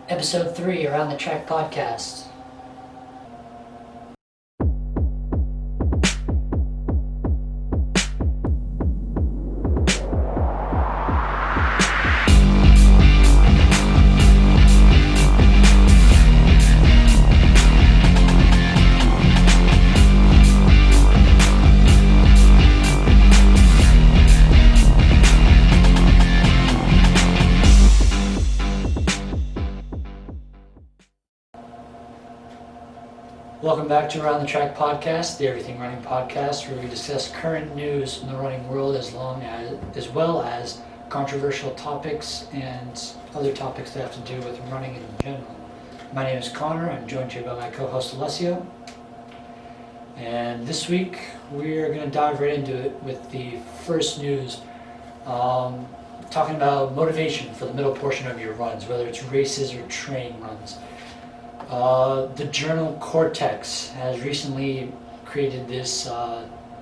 Episode 3, Around the Track podcast. Welcome back to Around the Track podcast, the Everything Running podcast, where we discuss current news in the running world as well as controversial topics and other topics that have to do with running in general. My name is Connor. I'm joined here by my co-host Alessio. And this week we're going to dive right into it with the first news, talking about motivation for the middle portion of your runs, whether it's races or training runs. The journal Cortex has recently created this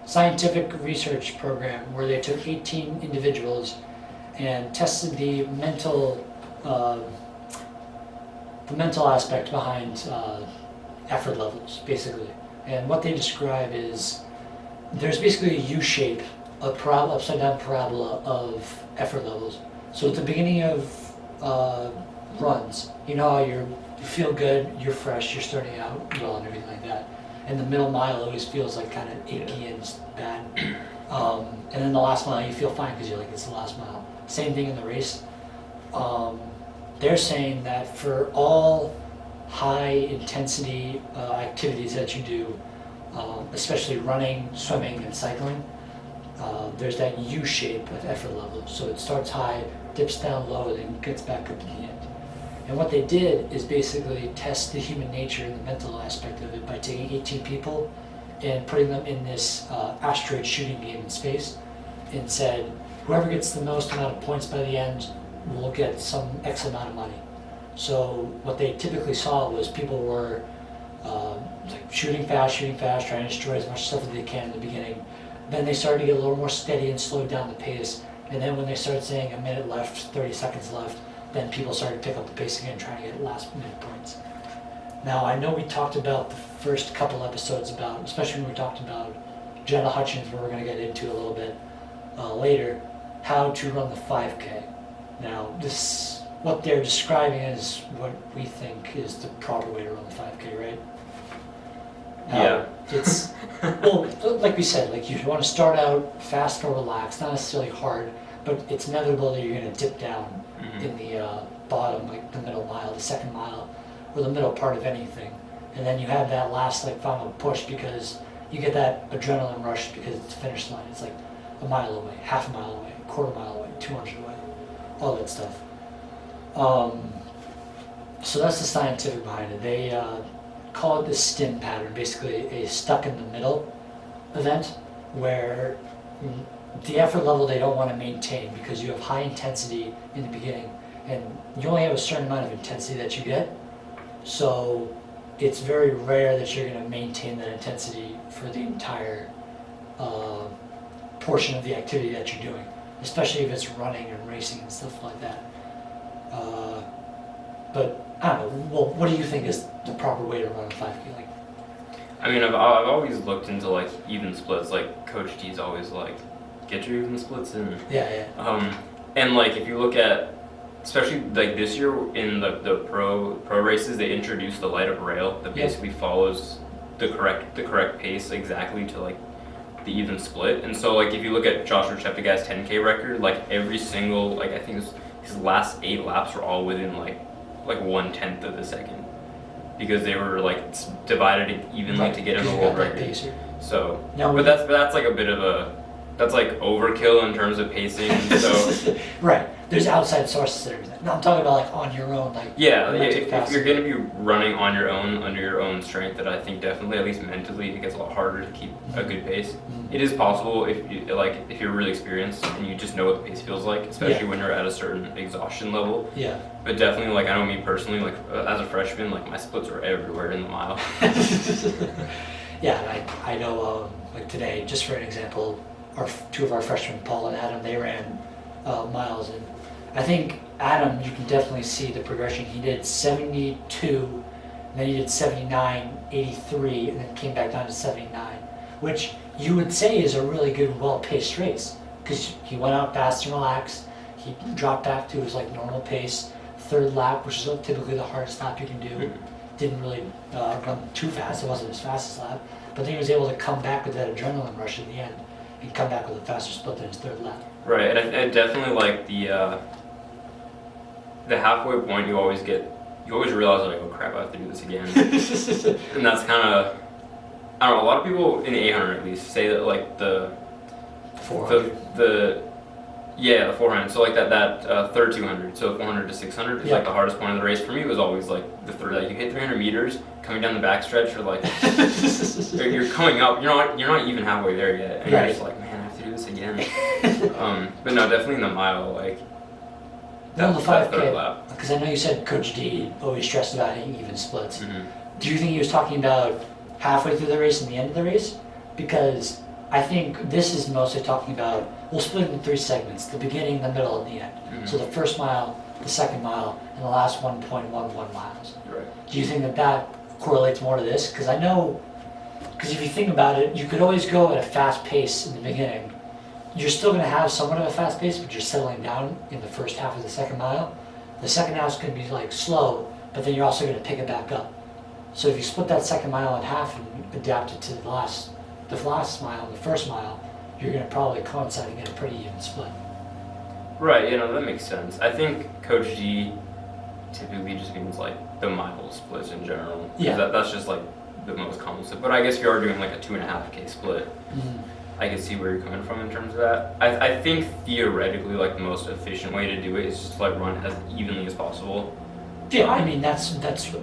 scientific research program where they took 18 individuals and tested the mental aspect behind effort levels, basically. And what they describe is there's basically a U-shape, upside down parabola of effort levels. So at the beginning of runs, you know how you feel good, you're fresh, you're starting out well and everything like that. And the middle mile always feels like kind of achy and bad. And then the last mile you feel fine because you're like, it's the last mile. Same thing in the race. They're saying that for all high intensity activities that you do, especially running, swimming, and cycling, there's that U shape of effort level. So it starts high, dips down low, then gets back up to the end. And what they did is basically test the human nature and the mental aspect of it by taking 18 people and putting them in this asteroid shooting game in space, and said whoever gets the most amount of points by the end will get some X amount of money. So what they typically saw was people were like shooting fast, trying to destroy as much stuff as they can in the beginning. Then they started to get a little more steady and slowed down the pace. And then when they started saying a minute left, 30 seconds left, then people started to pick up the pace again, trying to get last minute points. Now, I know we talked about the first couple episodes about, especially when we talked about Jenna Hutchins, where we're going to get into a little bit later, how to run the 5K. Now, what they're describing is what we think is the proper way to run the 5K, right? Yeah. It's, well, like we said, like you want to start out fast or relaxed, not necessarily hard, but it's inevitable that you're going to dip down in the bottom, like the middle mile, the second mile, or the middle part of anything. And then you have that last like final push because you get that adrenaline rush because it's the finish line. It's like a mile away, half a mile away, a quarter mile away, 200 away, all that stuff. So that's the scientific behind it. They call it the stim pattern, basically a stuck in the middle event where the effort level they don't want to maintain because you have high intensity in the beginning and you only have a certain amount of intensity that you get. So it's very rare that you're going to maintain that intensity for the entire portion of the activity that you're doing, especially if it's running and racing and stuff like that. But I don't know, well, what do you think is the proper way to run a 5K? Like, I mean, I've always looked into like even splits. Like Coach D's always like, get your even splits in. Yeah. And like if you look at, especially like this year in the pro races, they introduced the light up rail that basically follows the correct pace exactly to like the even split. And so like if you look at Joshua Cheptegei's 10K record, like every single, like I think his last 8 laps were all within like 1/10 of a second, because they were like divided evenly to get in the world record. So, no, but that's like a bit of that's like overkill in terms of pacing. So right, there's outside sources and everything. No, I'm talking about like on your own, like if you're going to be running on your own under your own strength, then I think definitely, at least mentally, it gets a lot harder to keep a good pace. It is possible if you're really experienced and you just know what the pace feels like, especially when you're at a certain exhaustion level. Yeah. But definitely, like I know me personally, like as a freshman, like my splits were everywhere in the mile. Yeah, I know. Like today, just for an example, two of our freshmen, Paul and Adam, they ran miles, and I think Adam, you can definitely see the progression. He did 72, and then he did 79, 83, and then came back down to 79, which you would say is a really good, well-paced race, because he went out fast and relaxed. He dropped back to his like normal pace. Third lap, which is typically the hardest lap you can do. Didn't really run too fast. It wasn't his fastest lap, but then he was able to come back with that adrenaline rush at the end and come back with a faster split than his third lap. Right, and I definitely like the halfway point. You always realize like, oh crap, I have to do this again, and that's kind of, I don't know. A lot of people in the 800 at least say that like the 400. The 400. So like that third 200, so 400 to 600 is like the hardest point of the race for me. It was always like the third. Like you hit 300 meters coming down the backstretch, or like you're coming up. You're not even halfway there yet, and you're just like, man, I have to do this again. But no, definitely in the mile, like No, the that 5K, third lap. because I know you said Coach D always stressed about even splits. Mm-hmm. Do you think he was talking about halfway through the race and the end of the race? Because I think this is mostly talking about, we'll split it in 3 segments, the beginning, the middle, and the end. Mm-hmm. So the first mile, the second mile, and the last 1.11 miles. Right. Do you think that that correlates more to this? Because I know, because if you think about it, you could always go at a fast pace in the beginning. You're still going to have somewhat of a fast pace, but you're settling down in the first half of the second mile. The second half is going to be like slow, but then you're also going to pick it back up. So if you split that second mile in half and adapt it to the last mile, the first mile, you're going to probably coincide and get a pretty even split. Right, that makes sense. I think Coach G typically just means like the mile splits in general. Yeah. That's just like the most common split. But I guess if you are doing like a 2.5K split, I can see where you're coming from in terms of that. I think theoretically like the most efficient way to do it is just to like run as evenly as possible. Yeah, I mean that's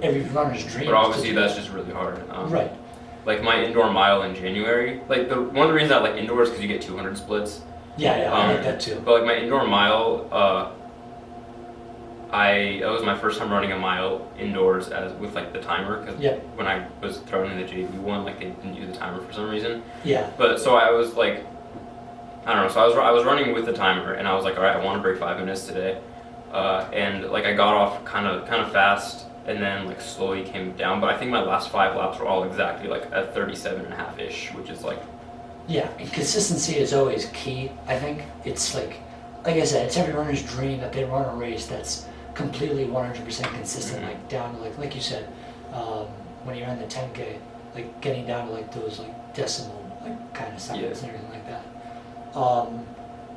every runner's dream. But obviously that's just really hard. Right. Like my indoor mile in January, like one of the reasons I like indoors because you get 200 splits. Yeah, I like that too. But like my indoor mile, it was my first time running a mile indoors with like the timer, because when I was thrown in the JV one, like they didn't use the timer for some reason. Yeah. But so I was like, I don't know. So I was running with the timer, and I was like, all right, I want to break 5 minutes today, and like I got off kind of fast, and then like slowly came down. But I think my last 5 laps were all exactly like a 37.5-ish, which is like. Yeah, and consistency is always key. I think it's like I said, it's every runner's dream that they run a race that's completely 100% consistent, like down to like you said, when you're in the 10K, like getting down to like those like decimal like kind of seconds and everything like that.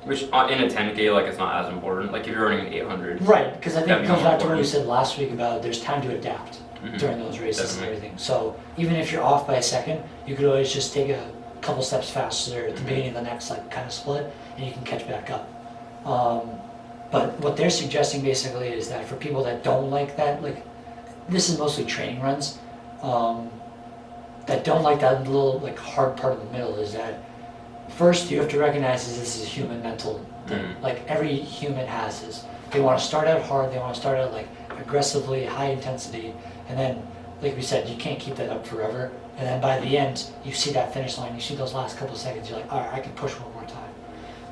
Which in a 10K, like it's not as important. Like if you're running an 800. Right, because I think it comes back to what you important. said last week about there's time to adapt during those races Definitely. and everything. So even if you're off by a second, you could always just take a couple steps faster at the beginning of the next like kind of split, and you can catch back up. But what they're suggesting basically is that for people that don't like that, like this is mostly training runs, that don't like that little like hard part of the middle, is that first you have to recognize that this is a human mental thing. Like every human has this. They want to start out hard, they want to start out like aggressively, high intensity, and then like we said, you can't keep that up forever. And then by the end, you see that finish line, you see those last couple seconds, you're like, all right, I can push one more time.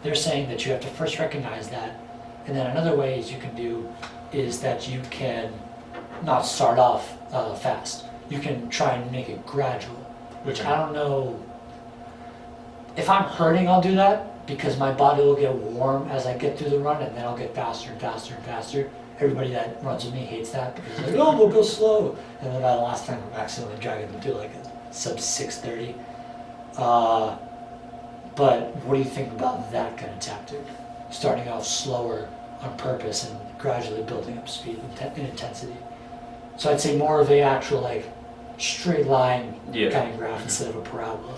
They're saying that you have to first recognize that, and then another way you can do is that you can not start off fast. You can try and make it gradual, which I don't know. If I'm hurting, I'll do that because my body will get warm as I get through the run, and then I'll get faster and faster and faster. Everybody that runs with me hates that because they're like, oh, we'll go slow. And then by the last time, I'm accidentally dragging them to like a sub 6:30. But what do you think about that kind of tactic? Starting off slower on purpose and gradually building up speed and intensity. So I'd say more of a actual like straight line kind of graph instead of a parabola.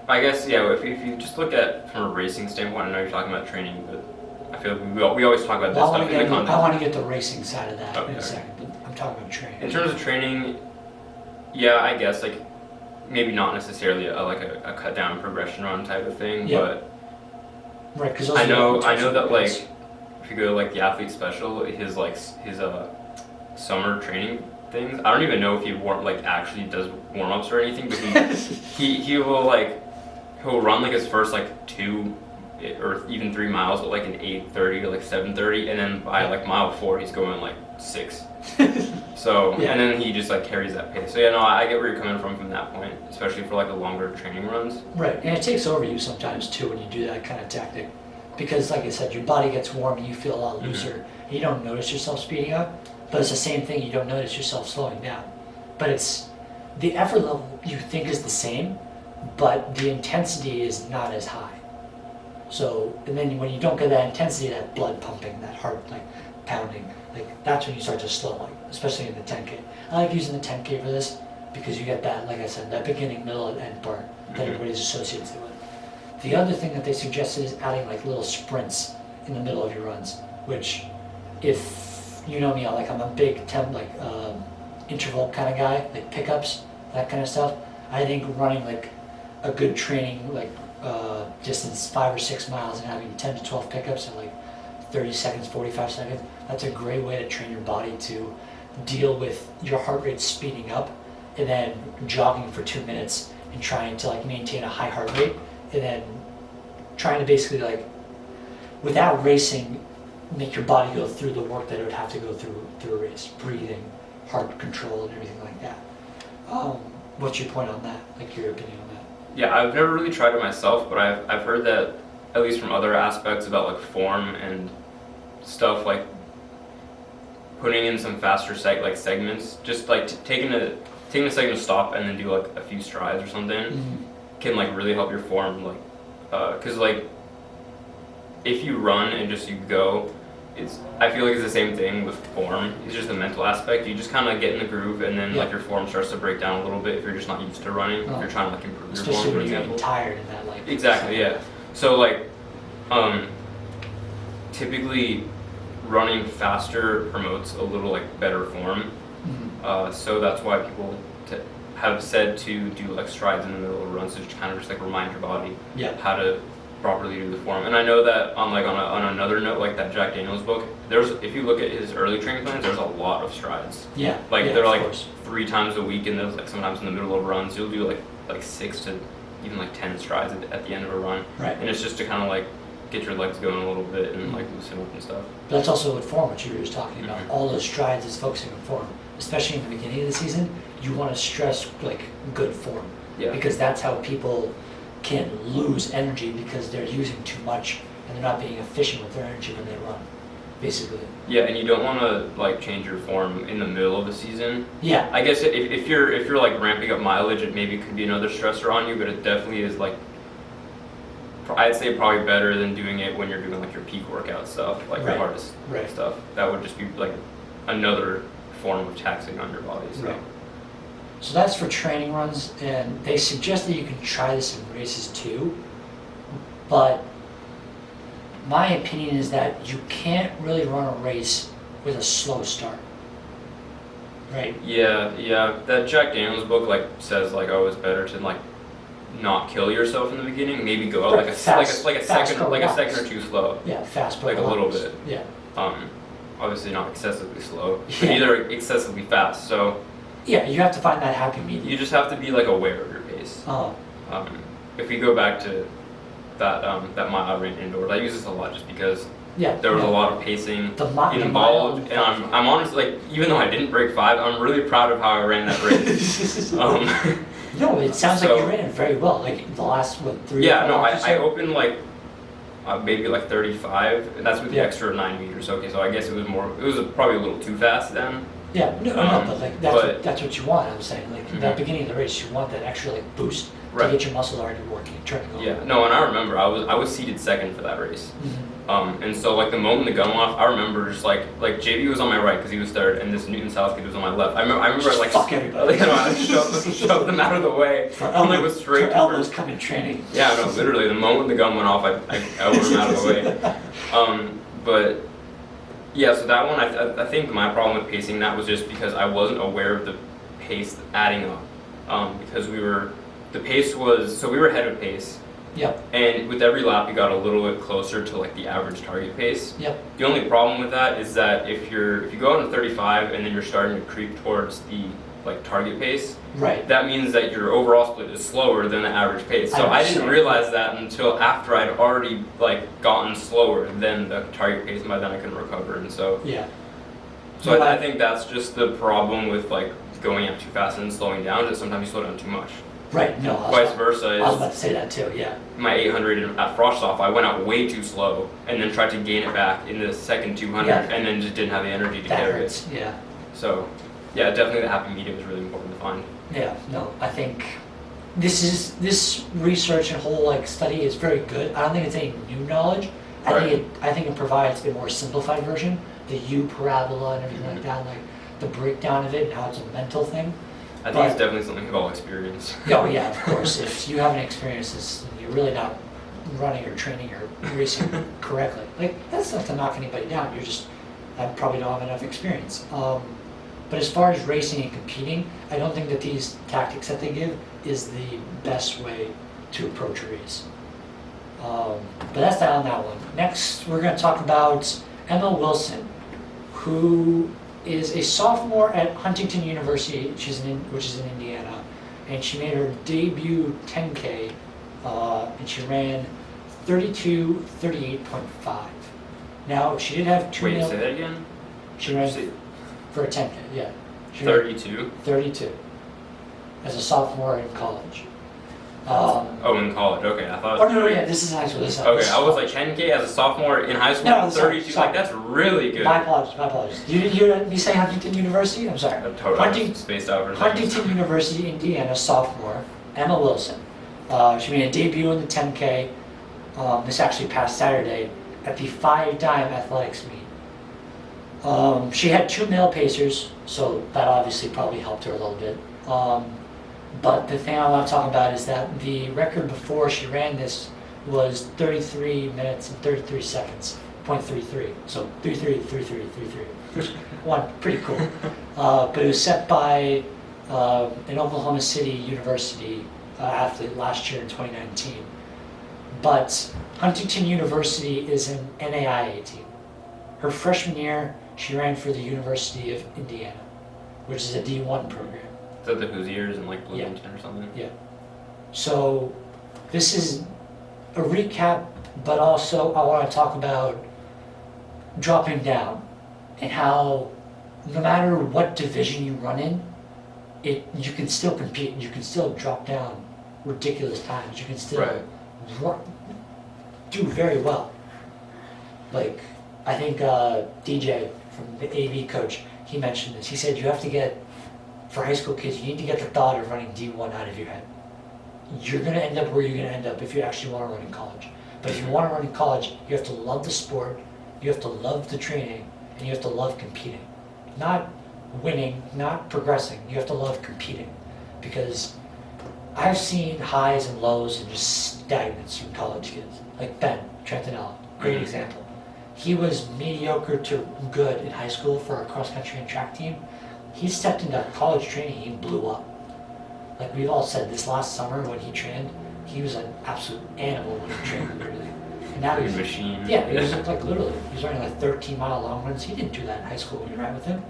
I guess if you just look at from a racing standpoint, I know you're talking about training, but I feel like we always talk about this stuff in the context. I want to get the racing side of that in a second, but I'm talking about training. In terms of training, yeah, I guess like maybe not necessarily a cut down progression run type of thing, but right, because I know that like if you go to like the athlete special, his summer training things. I don't even know if he actually does warm ups or anything, but he will he'll run like his first like 2 or even 3 miles at like an 8:30 or like 7:30, and then by like mile 4 he's going like 6. So Yeah. and then he just like carries that pace. So yeah, no, I get where you're coming from that point, especially for like the longer training runs. Right, and it takes over you sometimes too when you do that kind of tactic, because like I said, your body gets warm and you feel a lot looser. And you don't notice yourself speeding up, but it's the same thing. You don't notice yourself slowing down, but it's the effort level you think is the same, but the intensity is not as high. So, and then when you don't get that intensity, that blood pumping, that heart like pounding, like that's when you start to slow, like especially in the 10K. I like using the 10K for this because you get that, like I said, that beginning, middle, and end part that everybody's associates it with. The other thing that they suggested is adding like little sprints in the middle of your runs, which, if you know me, I'm a big interval kind of guy, like pickups, that kind of stuff. I think running like a good training distance, 5 or 6 miles, and having 10 to 12 pickups in like 30 seconds, 45 seconds, that's a great way to train your body to deal with your heart rate speeding up, and then jogging for 2 minutes and trying to like maintain a high heart rate, and then trying to basically like, without racing, make your body go through the work that it would have to go through a race, breathing, heart control, and everything like that. What's your point on that? Like your opinion on that? Yeah, I've never really tried it myself, but I've heard that, at least from other aspects about like form and stuff, like putting in some faster segments, just like taking a second to stop and then do like a few strides or something, can like really help your form, like because like if you run and just you go, I feel like it's the same thing with form. It's just the mental aspect. You just kind of get in the groove, and then like your form starts to break down a little bit if you're just not used to running. If you're trying to like improve your especially form, for when you're example. getting tired in that like. Exactly. Yeah. So like, typically, running faster promotes a little like better form. So that's why people have said to do like strides in the middle of runs to kind of just like remind your body how to properly do the form. And I know that on another note, like that Jack Daniels book, if you look at his early training plans, there's a lot of strides. They're like 3 times a week, and there's like sometimes in the middle of runs you'll do like 6 to even like 10 strides at the end of a run. Right. And it's just to kind of like get your legs going a little bit and like loosen up and stuff. But that's also with form, what you were just talking about. All those strides is focusing on form, especially in the beginning of the season. You want to stress like good form, because that's how people can lose energy, because they're using too much and they're not being efficient with their energy when they run, basically. Yeah, and you don't want to like change your form in the middle of the season. Yeah. I guess if you're like ramping up mileage, it maybe could be another stressor on you, but it definitely is like, I'd say probably better than doing it when you're doing like your peak workout stuff, like your hardest stuff. That would just be like another form of taxing on your body. So. Right. So that's for training runs, and they suggest that you can try this in races too, but my opinion is that you can't really run a race with a slow start, right? Yeah. That Jack Daniels book like says like, oh, it's better to like not kill yourself in the beginning. Maybe go out like a second or two slow. Yeah, fast, like a little bit. Yeah. Obviously not excessively slow, but either excessively fast. So. Yeah, you have to find that happy medium. You just have to be like aware of your pace. If we go back to that mile I ran indoors, I use this a lot just because there was a lot of pacing involved, and I'm honestly like, even though I didn't break 5, I'm really proud of how I ran that race. No, it sounds like you ran it very well. Like the last 3. Yeah, no, I opened like maybe like 35, and that's with the extra 9 meters. Okay, so I guess it was probably a little too fast then. Yeah, no, but like that's what you want. I'm saying, like in that beginning of the race, you want that extra like boost to get your muscles already working, turning over. Yeah, no, and I remember I was seated second for that race, and so like the moment the gun went off, I remember just like JB was on my right because he was third, and this Newton South kid was on my left. I remember like fuck everybody. I shoved them out of the way. Elbows, it was straight. Elbows come in training. Yeah, no, literally the moment the gun went off, I went out of the way. But. Yeah, so that one, I think my problem with pacing that was just because I wasn't aware of the pace adding up. Because we were ahead of pace. Yep. And with every lap, you got a little bit closer to like the average target pace. Yep. The only problem with that is that if you go out in 35 and then you're starting to creep towards the like target pace, Right. that means that your overall split is slower than the average pace. So I didn't understand. realize that until after I'd already like gotten slower than the target pace, and by then I couldn't recover. And so Yeah. so I think that's just the problem with like going up too fast and slowing down, that sometimes you slow down too much. Right. No. Vice versa I was is about to say that too. Yeah. my 800 at Frostoff, I went out way too slow and then tried to gain it back in the second 200 Yeah. and then just didn't have the energy to That carry hurts. it. Yeah. So yeah, definitely the happy medium is really important to find. Yeah. No. I think this research and whole like study is very good. I don't think it's any new knowledge. I think it provides a more simplified version, the U parabola and everything like that, like the breakdown of it and how it's a mental thing. I think it's definitely something we've all experienced. Oh yeah, of course. If you haven't experienced this, you're really not running or training or racing correctly. Like that's not to knock anybody down. You're just I probably don't have enough experience. But as far as racing and competing, I don't think that these tactics that they give is the best way to approach a race. But that's not on that one. Next, we're going to talk about Emma Wilson, who is a sophomore at Huntington University, which is in Indiana, and she made her debut 10K, and she ran 32:38.5. Now she did have two. Wait, say that again? She ran for a 10K, yeah. She ran 32? 32 as a sophomore in college. Oh, in college. Okay, I thought. Oh no, yeah, this is high school. This is Okay, I was like 10K as a sophomore in high school. No, sorry, 32. sorry. Like that's really good. My apologies. You didn't hear me say Huntington University? I'm sorry. I'm totally spaced out for a second. Huntington University, Indiana, sophomore, Emma Wilson. She made a debut in the 10K. This actually past Saturday at the 5-dime athletics meet. She had 2 male pacers, so that obviously probably helped her a little bit. But the thing I want to talk about is that the record before she ran this was 33 minutes and 33 seconds, .33. So 33. One, pretty cool. But it was set by an Oklahoma City University athlete last year in 2019. But Huntington University is an NAIA team. Her freshman year, she ran for the University of Indiana, which is a D1 program. Is that the Hoosiers and like Bloomington or something? Yeah. So this is a recap, but also I want to talk about dropping down and how no matter what division you run in, you can still compete. You can still drop down ridiculous times. You can still do very well. Like I think DJ from the AV coach, he mentioned this. He said you have to get, for high school kids, you need to get the thought of running D1 out of your head. You're going to end up where you're going to end up if you actually want to run in college. But if you want to run in college, you have to love the sport, you have to love the training, and you have to love competing. Not winning, not progressing. You have to love competing. Because I've seen highs and lows and just stagnance from college kids. Like Ben Trentinella, great example. He was mediocre to good in high school for our cross country and track team. He stepped into college training, he blew up. Like we've all said, this last summer when he trained, he was an absolute animal when he trained, literally. And now he's a machine. Yeah, he was like literally, he was running like 13-mile long runs. He didn't do that in high school when you ran with him.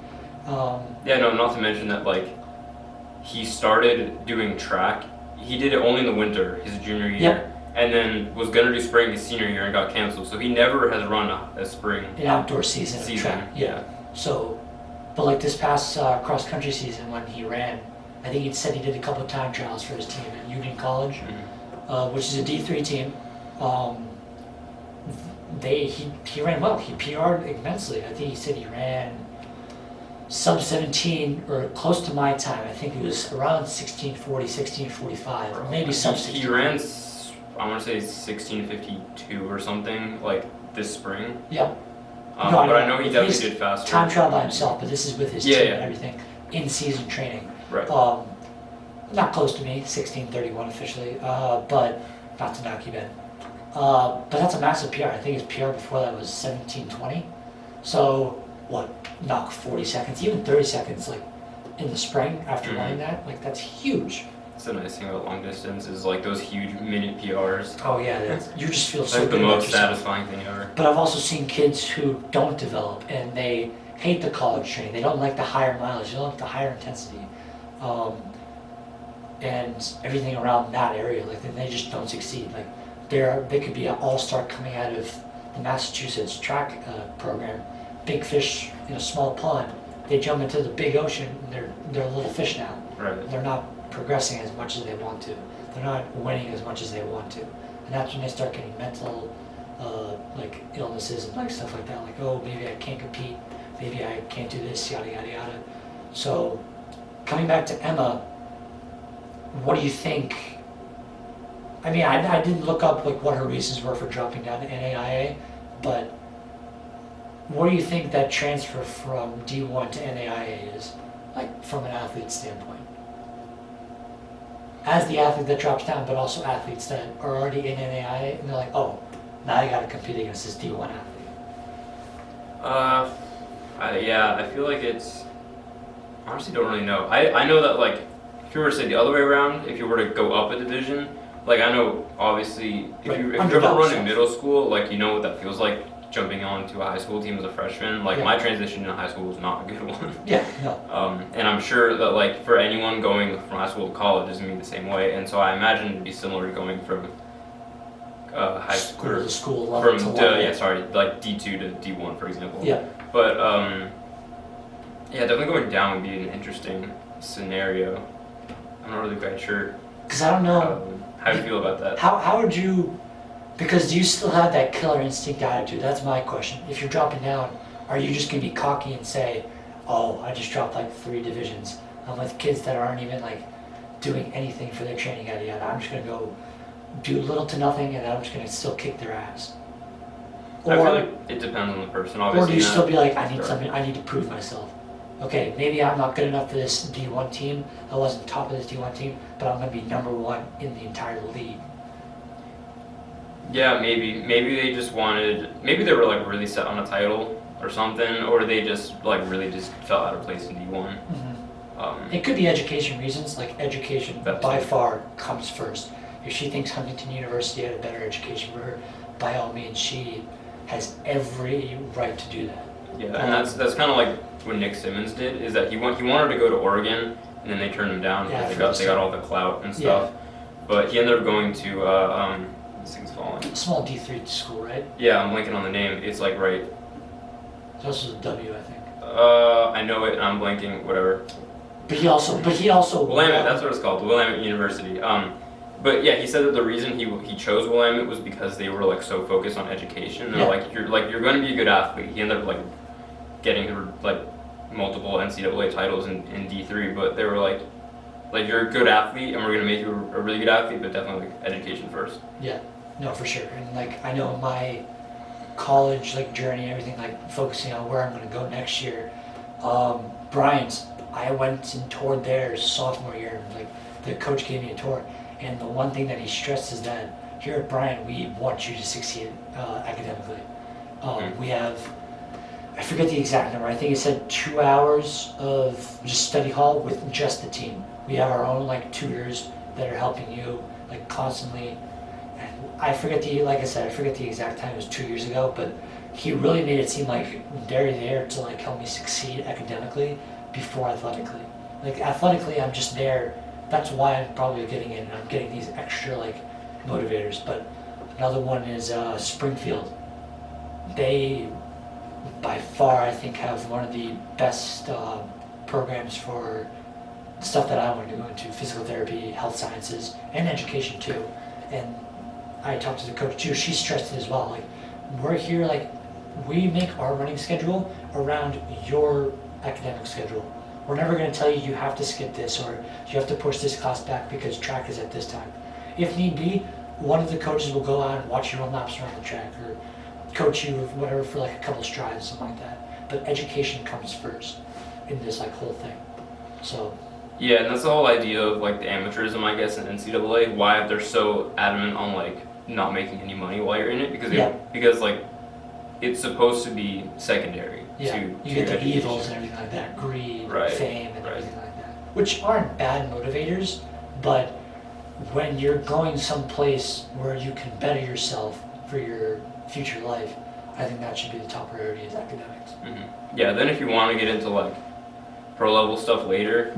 Yeah, no, not to mention that like he started doing track. He did it only in the winter, his junior year, and then was gonna do spring his senior year and got canceled. So he never has run a spring. An outdoor season of track. Yeah. So, but like this past cross country season when he ran, I think he said he did a couple of time trials for his team at Union College, which is a D3 team. He ran well. He PR'd immensely. I think he said he ran sub 17 or close to my time. I think it was around 1640, 1645, or maybe sub 16. He ran, I want to say 1652 or something like this spring. Yeah. But I know he definitely did faster. Time trial by himself, but this is with his team and everything in season training. Right. Not close to me, 1631 officially, but not to knock you, Ben. But that's a massive PR. I think his PR before that was 1720. So what? Knock 40 seconds, even 30 seconds, like in the spring after running that. Like that's huge. That's the nice thing about long distance is like those huge minute PRs. Oh yeah, you just feel so like good the about most yourself. satisfying thing ever. But I've also seen kids who don't develop and they hate the college training. They don't like the higher mileage. They don't like the higher intensity. and everything around that area. Like then they just don't succeed. Like they could be an all-star coming out of the Massachusetts track program, big fish in a small pond. They jump into the big ocean, and they're little fish now. Right. They're not progressing as much as they want to. They're not winning as much as they want to, and that's when they start getting mental, like illnesses and like stuff like that. Like, oh, maybe I can't compete, maybe I can't do this, yada yada yada. So, coming back to Emma, what do you think? I mean, I didn't look up like what her reasons were for dropping down to NAIA, but what do you think that transfer from D1 to NAIA is, like from an athlete standpoint? As the athlete that drops down, but also athletes that are already in NAIA, and they're like, oh, now I gotta compete against this D1 athlete. Yeah, I feel like it's, honestly don't really know. I know that like, if you were to say the other way around, if you were to go up a division, like I know obviously, if you ever run in middle school, like you know what that feels like, jumping on to a high school team as a freshman. Like my transition in high school was not a good one. Yeah, no. And I'm sure that like for anyone going from high school to college is gonna be the same way. And so I imagine it'd be similar to going from high school to school from to level. like D2 to D1 for example. Yeah. But yeah, definitely going down would be an interesting scenario. I'm not really quite sure. Because I don't know. How do you feel about that? How would you? Because do you still have that killer instinct attitude? That's my question. If you're dropping down, are you just gonna be cocky and say, "Oh, I just dropped like 3 divisions. I'm with kids that aren't even like doing anything for their training, yada yada. I'm just gonna go do little to nothing, and I'm just gonna still kick their ass." Or, I feel like it depends on the person, obviously. Or do you still be like, "I need something. I need to prove myself. Okay, maybe I'm not good enough for this D1 team. I wasn't top of this D1 team, but I'm gonna be number 1 in the entire league." Yeah, maybe they just wanted, maybe they were like really set on a title or something, or they just like really just fell out of place in D1. It could be education reasons, like education by far comes first. If she thinks Huntington University had a better education for her, by all means she has every right to do that. Yeah, and that's kind of like what Nick Simmons did, is that he wanted to go to Oregon, and then they turned him down because they got all the clout and stuff. Yeah. But he ended up going to this thing's falling. Small D3 school, right? Yeah, I'm blanking on the name. It's like right. It's also a W, I think. I know it, and I'm blanking. Whatever. But he also. Willamette. That's what it's called, Willamette University. But yeah, he said that the reason he chose Willamette was because they were like so focused on education. They're like you're going to be a good athlete. He ended up like getting like multiple NCAA titles in D3, but they were like you're a good athlete, and we're going to make you a really good athlete, but definitely like education first. Yeah. No, for sure. And like I know my college like journey, everything like focusing on where I'm going to go next year. Bryant's, I went and toured there sophomore year. Like the coach gave me a tour, and the one thing that he stressed is that here at Bryant we want you to succeed academically. We have, I forget the exact number. I think it said 2 hours of just study hall with just the team. We have our own like tutors that are helping you like constantly. I forget the exact time. It was 2 years ago, but he really made it seem like they're there to like help me succeed academically before athletically. Like athletically, I'm just there. That's why I'm probably getting in. I'm getting these extra like motivators. But another one is Springfield. They, by far, I think have one of the best programs for stuff that I want to go into: physical therapy, health sciences, and education too. And I talked to the coach too. She stressed it as well. Like, we're here, like, we make our running schedule around your academic schedule. We're never going to tell you you have to skip this or you have to push this class back because track is at this time. If need be, one of the coaches will go out and watch you run laps around the track or coach you or whatever for like a couple strides, something like that. But education comes first in this like whole thing. So. Yeah, and that's the whole idea of like the amateurism, I guess, in NCAA. Why they're so adamant on like not making any money while you're in it, because like it's supposed to be secondary to you get the education. evils and everything like that, greed, fame, and everything like that, which aren't bad motivators, but when you're going someplace where you can better yourself for your future life, I think that should be the top priority is academics. Mm-hmm. Yeah, then if you want to get into like pro level stuff later,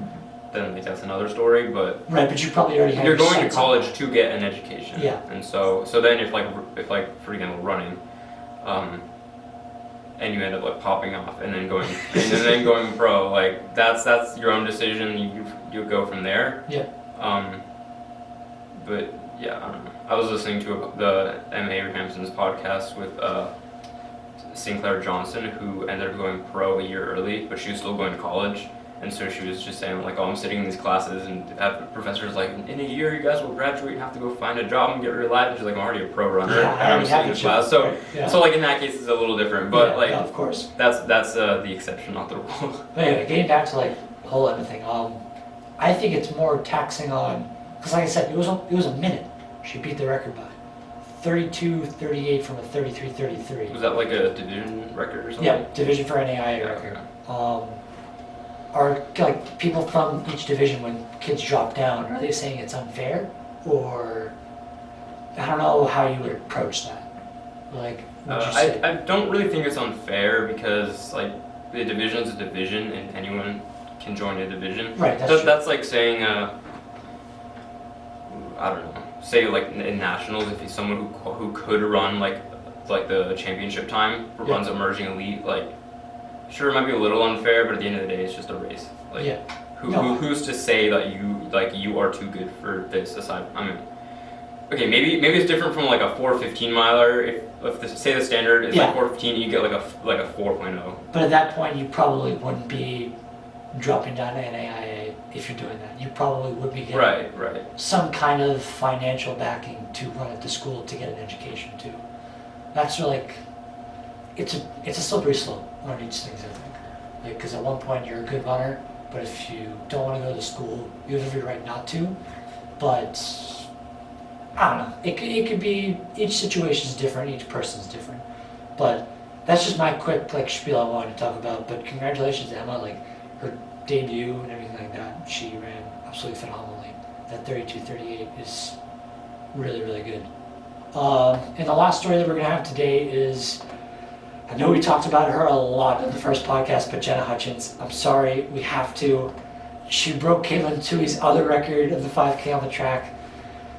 then like that's another story. But Right, but you probably already have you're your going to sights on college to get an education. Yeah. And so then if like for example running, and you end up like popping off and then going and then going pro, like that's your own decision. You go from there. Yeah. But yeah, I don't know. I was listening to the M. Abrahamson's podcast with Sinclair Johnson, who ended up going pro a year early, but she was still going to college. And so she was just saying like, oh, I'm sitting in these classes and have professors like, in a year you guys will graduate and have to go find a job and get real life. And she's like, I'm already a pro runner Yeah, and I'm sitting in class. So right? Yeah. so like in that case it's a little different, but Yeah, like no, of course. that's the exception, not the rule. But anyway, getting back to like the whole other thing, I think it's more taxing on, because like I said, it was a minute. She beat the record by 32-38 from a 33-33. Was that like a division record or something? Yeah, division for NAIA Yeah, record. okay. Are like people from each division, when kids drop down, are they saying it's unfair, or I don't know how you would approach that? Like, would you say? I don't really think it's unfair because like the division's a division and anyone can join a division. Right, that's true. That's like saying I don't know. Say like in nationals, if he's someone who could run like the championship time, Yeah. runs emerging elite, like sure it might be a little unfair, but at the end of the day, it's just a race. Like Yeah. who's to say that you are too good for this? Aside, I mean, okay, maybe it's different from like a 4:15 miler. If say the standard is Yeah. like 4:15, you get like a 4.0. But at that point, you probably wouldn't be dropping down to NAIA if you're doing that. You probably would be getting Right. some kind of financial backing to run at the school to get an education too. That's like, it's a slippery slope on each thing, I think. Like, because at one point you're a good runner, but if you don't want to go to school, you have every right not to. But I don't know. It could be, each situation is different, each person's different. But that's just my quick like spiel I wanted to talk about. But congratulations to Emma, like her debut and everything like that. She ran absolutely phenomenally. That 32:38 is really, really good. And the last story that we're gonna have today is, I know we talked about her a lot in the first podcast, but Jenna Hutchins, I'm sorry, we have to. She broke Caitlin Tui's other record of the 5K on the track.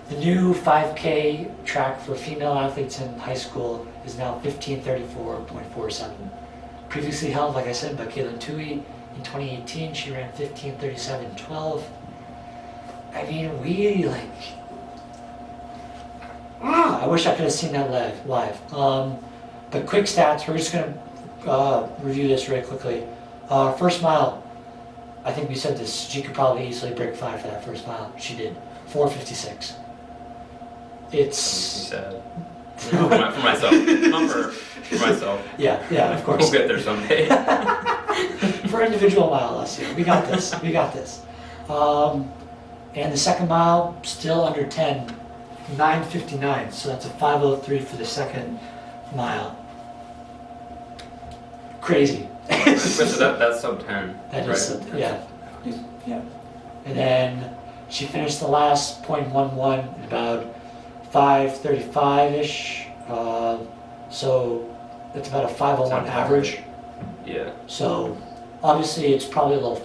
The new 5K track for female athletes in high school is now 15:34.47. Previously held, like I said, by Caitlin Tui in 2018. She ran 15:37.12. I mean, we like. I wish I could have seen that live. But quick stats, we're just going to review this really quickly. First mile, I think we said this, she could probably easily break 5 for that first mile. She did. 4:56. It's sad. For myself. Not for her. For myself. Yeah, of course. We'll get there someday. For individual mile, let's see. We got this. And the second mile, still under 10, 9:59. So that's a 5:03 for the second mile. Crazy. So that's sub 10. That right? is something, yeah. And then she finished the last 0.11 at about 5:35-ish. So that's about a 5:01 Sounds average. Yeah. So obviously it's probably a little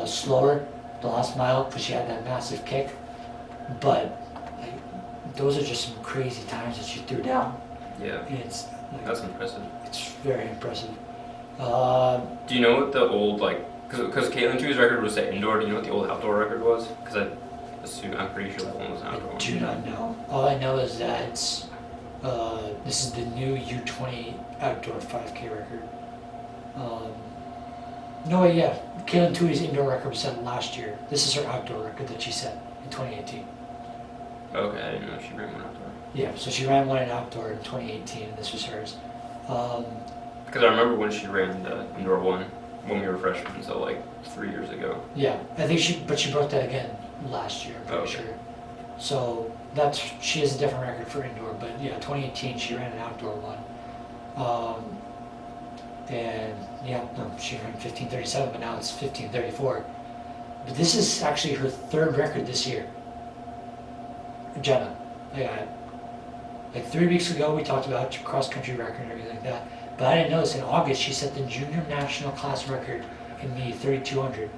slower the last mile because she had that massive kick. But like, those are just some crazy times that she threw down. Yeah. And it's like, That's impressive. it's very impressive. Do you know what the old because Caitlin Tui's record was set indoor? Do you know what the old outdoor record was? Because I'm pretty sure that one was an outdoor I one. do not know. All I know is that this is the new U20 outdoor 5K record. Caitlin Tui's indoor record was set last year. This is her outdoor record that she set in 2018. Okay, I didn't know she ran one outdoor. Yeah, so she ran one in outdoor in 2018, and this was hers. Because I remember when she ran the indoor one when we were freshmen, so like 3 years ago. Yeah, I think she broke that again last year, I'm pretty Okay. sure. So she has a different record for indoor, but yeah, 2018 she ran an outdoor one. She ran 15:37, but now it's 15:34. But this is actually her third record this year. Jenna, like 3 weeks ago we talked about cross country record and everything like that. But I didn't notice in August she set the junior national class record in the 3200.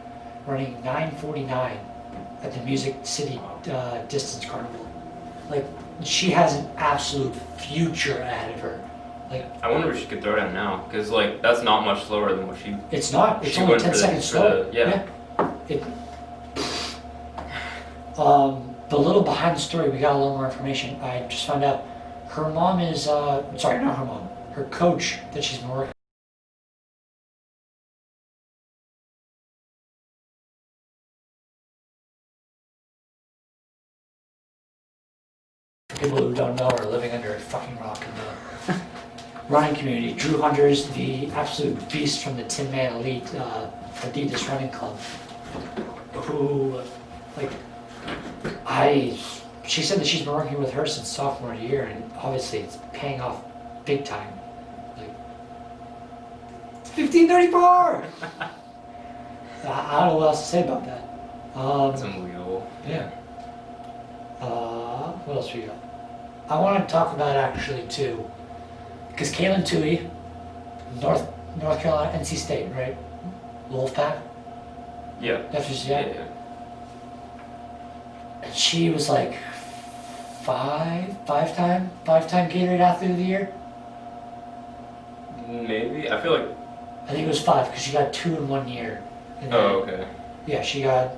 running 9:49 at the Music City Distance Carnival. Like, she has an absolute future ahead of her. Like, I wonder if she could throw down now, because like that's not much slower than what she. it's not. It's She only went 10 for the- seconds for slower. the- yeah. It, the little behind the story, we got a little more information. I just found out her mom is, sorry, not her mom, her coach that she's been working for people who don't know are living under a fucking rock in the running community. Drew Hunter's the absolute beast from the Tin Man Elite Adidas Running Club, who, like, she said that she's been working with her since sophomore year, and obviously it's paying off big time. Like, 15:34! I don't know what else to say about that. It's unbelievable. Yeah. What else we got? I want to talk about actually too, because Kaylin Tui, North Carolina, NC State, right? Wolfpack. Yeah. That's what she Yeah. said. And she was like five-time Gatorade Athlete of the Year. Maybe. I feel like. I think it was 5 because she got 2 in 1 year. And then- Oh, okay. Yeah, she got.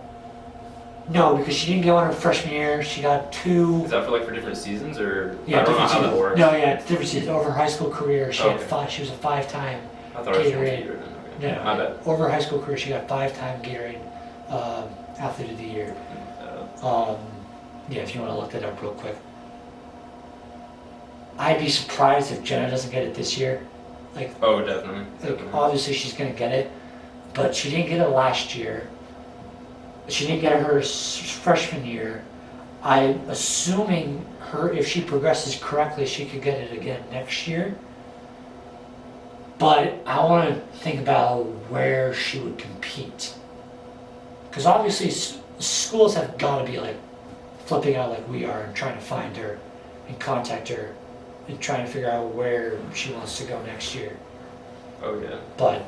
No, because she didn't get one her freshman year. She got 2. Is that for different seasons or? Yeah, I don't know different how that seasons. works. No, yeah, different seasons. Over her high school career, she had Okay. 5. She was a 5-time. I thought it was Gatorade. Gatorade. Okay. No, My bad. over her high school career, she got 5-time Gatorade Athlete of the Year. Yeah, if you want to look that up real quick. I'd be surprised if Jenna doesn't get it this year. Like, Oh, definitely. obviously she's gonna get it, but she didn't get it last year. She didn't get it her freshman year. I'm assuming if she progresses correctly, she could get it again next year. But I want to think about where she would compete, because obviously schools have got to be like flipping out like we are and trying to find her and contact her and trying to figure out where she wants to go next year. Oh yeah. But,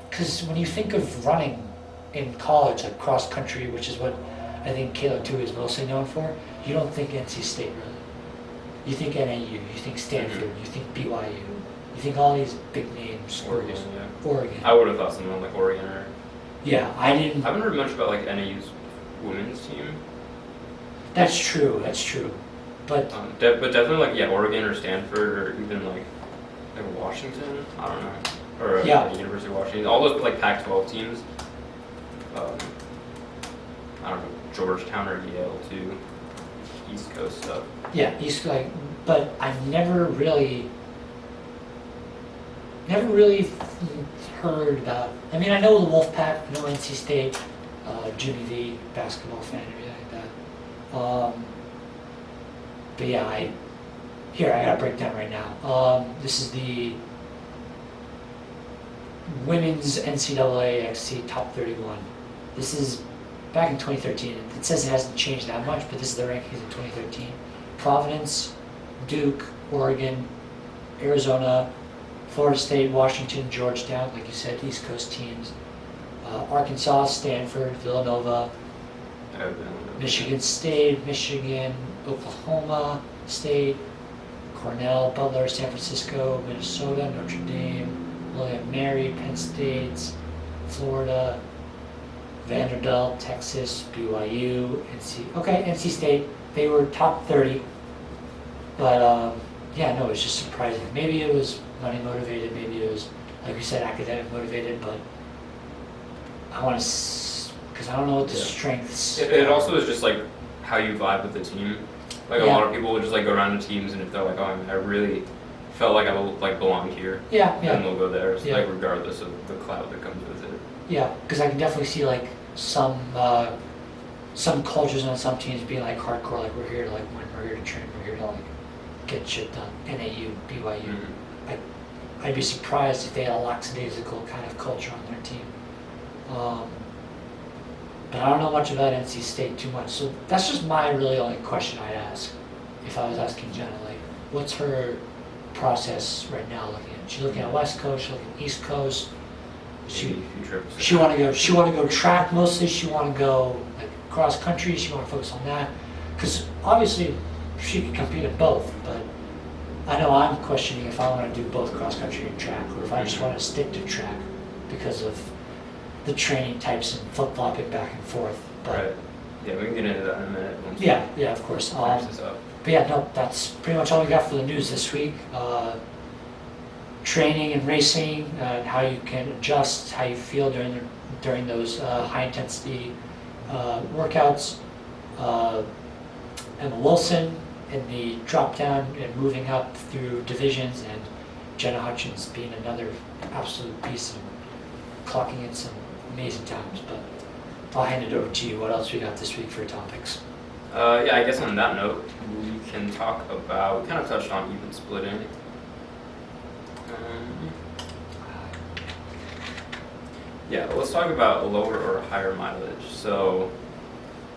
because when you think of running in college, like cross country, which is what I think Kayla too is mostly known for, you don't think NC State really. You think NAU, you think Stanford, you think BYU, you think all these big name schools. Oregon, yeah. Oregon. I would have thought someone like Oregon or. Yeah, I didn't. I haven't heard much about like NAU's women's team. That's true. But But definitely like Oregon or Stanford or even like Washington. I don't know. Or University of Washington. All those like Pac-12 teams. I don't know, Georgetown or Yale too. East Coast stuff. yeah, but I've never really heard about. I mean, I know the Wolfpack, I know NC State, Jimmy V, basketball fan, everything like that. But yeah, I gotta break down right now. This is the women's NCAA XC top 31. This is back in 2013. It says it hasn't changed that much, but this is the rankings in 2013. Providence, Duke, Oregon, Arizona, Florida State, Washington, Georgetown, like you said, East Coast teams. Arkansas, Stanford, Villanova, Michigan State, Michigan, Oklahoma State, Cornell, Butler, San Francisco, Minnesota, Notre Dame, William Mary, Penn State, Florida, Vanderbilt, Texas, BYU, NC State. They were top 30, but it's just surprising. Maybe it was money motivated, maybe it was, like we said, academic motivated, but I want to, because I don't know what the strengths. It also is just like how you vibe with the team. Like a lot of people will just like go around to teams, and if they're like, oh, I really felt like I belonged here, then they'll go there. So, like regardless of the clout that comes with it. Yeah, because I can definitely see like some cultures on some teams being like hardcore, like we're here to like win, we're here to train, we're here to like get shit done. NAU, BYU. Mm-hmm. I'd be surprised if they had a lackadaisical kind of culture on their team. But I don't know much about NC State too much, so that's just my really only question I'd ask if I was asking Jenna, like, what's her process right now looking at? She's looking at West Coast, she's looking at East Coast. maybe a few trips. She want to go. She want to go track mostly. She want to go like cross country. She want to focus on that because obviously she can compete in both. But I know I'm questioning if I want to do both cross country and track, or if I just want to stick to track because of the training types and flip flopping back and forth. But, Right. Yeah, we can get into that in a minute. Once Yeah, of course. we finish this up. But yeah, no, that's pretty much all we got for the news this week. Training and racing, and how you can adjust, how you feel during those high intensity workouts. Emma Wilson in the drop down and moving up through divisions, and Jenna Hutchins being another absolute beast and clocking in some amazing times. But I'll hand it over to you. What else we got this week for topics? Yeah, I guess on that note, we can talk about, we kind of touched on even splitting. Yeah, let's talk about lower or higher mileage. So,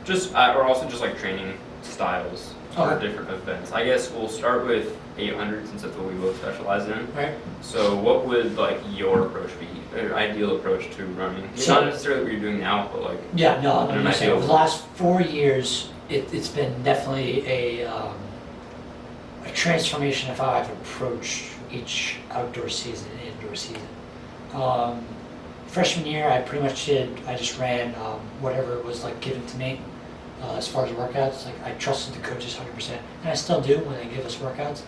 or also just like training styles for different events. I guess we'll start with 800 since that's what we both specialize in. Right. So, what would like your approach be? Your ideal approach to running? Not necessarily what you're doing now, but like. Yeah, no, I'm an gonna say ideal. over the last 4 years, it's been definitely a transformation of how I've approached each outdoor season and indoor season. Freshman year, I just ran whatever was like given to me as far as workouts. Like I trusted the coaches 100%, and I still do when they give us workouts.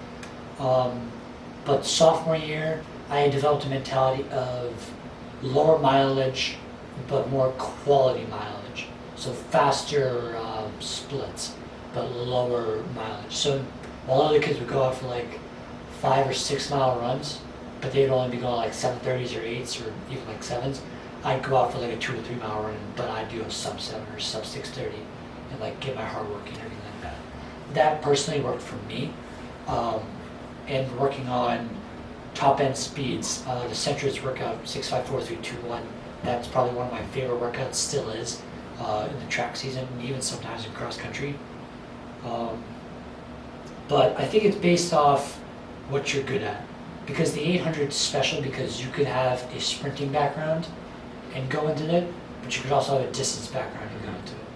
But sophomore year, I had developed a mentality of lower mileage, but more quality mileage. So faster splits, but lower mileage. So while other kids would go out for like 5 or 6 mile runs, but they'd only be going like 7:30s or 8s or even like 7s, I'd go out for like a 2 or 3 mile run, but I'd do a sub 7 or sub 6:30 and like get my hard work and everything like that. That personally worked for me. And working on top end speeds, the Centris workout 654-321, that's probably one of my favorite workouts, still is, in the track season and even sometimes in cross country. But I think it's based off what you're good at. Because the 800 is special because you could have a sprinting background and go into it, but you could also have a distance background and go into it.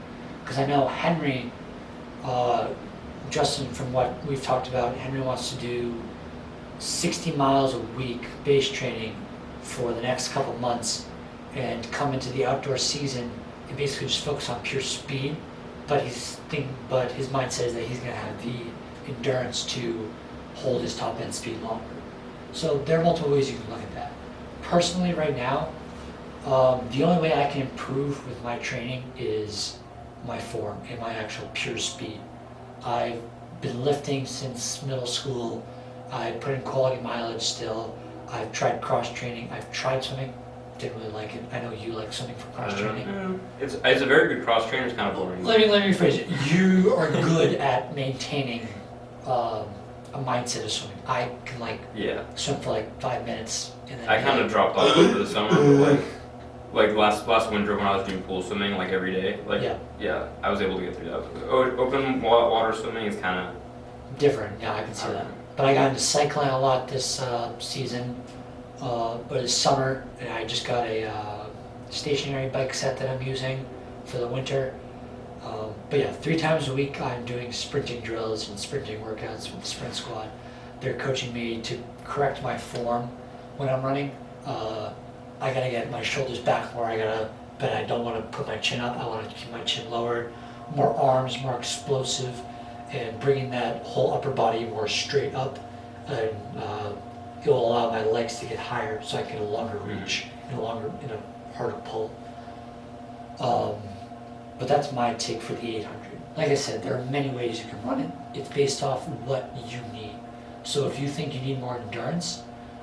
Because I know Henry, Justin, from what we've talked about, Henry wants to do 60 miles a week base training for the next couple months and come into the outdoor season and basically just focus on pure speed. But his mindset is that he's going to have the endurance to hold his top end speed longer. So there are multiple ways you can look at that. Personally, right now, the only way I can improve with my training is my form and my actual pure speed. I've been lifting since middle school. I put in quality mileage still. I've tried cross training. I've tried swimming. Didn't really like it. I know you like swimming for cross training. It's a very good cross trainer. It's kind of boring. Let me rephrase it. You are good at maintaining a mindset of swimming. I can swim for like 5 minutes and then I kind of dropped off over the summer, but like last winter when I was doing pool swimming like every day, I was able to get through that. Open water swimming is kind of different. Yeah, I can see that. But I got into cycling a lot this season or this summer, and I just got a stationary bike set that I'm using for the winter. But yeah, 3 times a week I'm doing sprinting drills and sprinting workouts with the sprint squad. They're coaching me to correct my form when I'm running. I gotta get my shoulders back more, but I don't want to put my chin up. I want to keep my chin lowered, more arms, more explosive, and bringing that whole upper body more straight up. And it will allow my legs to get higher so I can get a longer reach and a harder pull. But that's my take for the 800. Like I said, there are many ways you can run it. It's based off what you need. So if you think you need more endurance,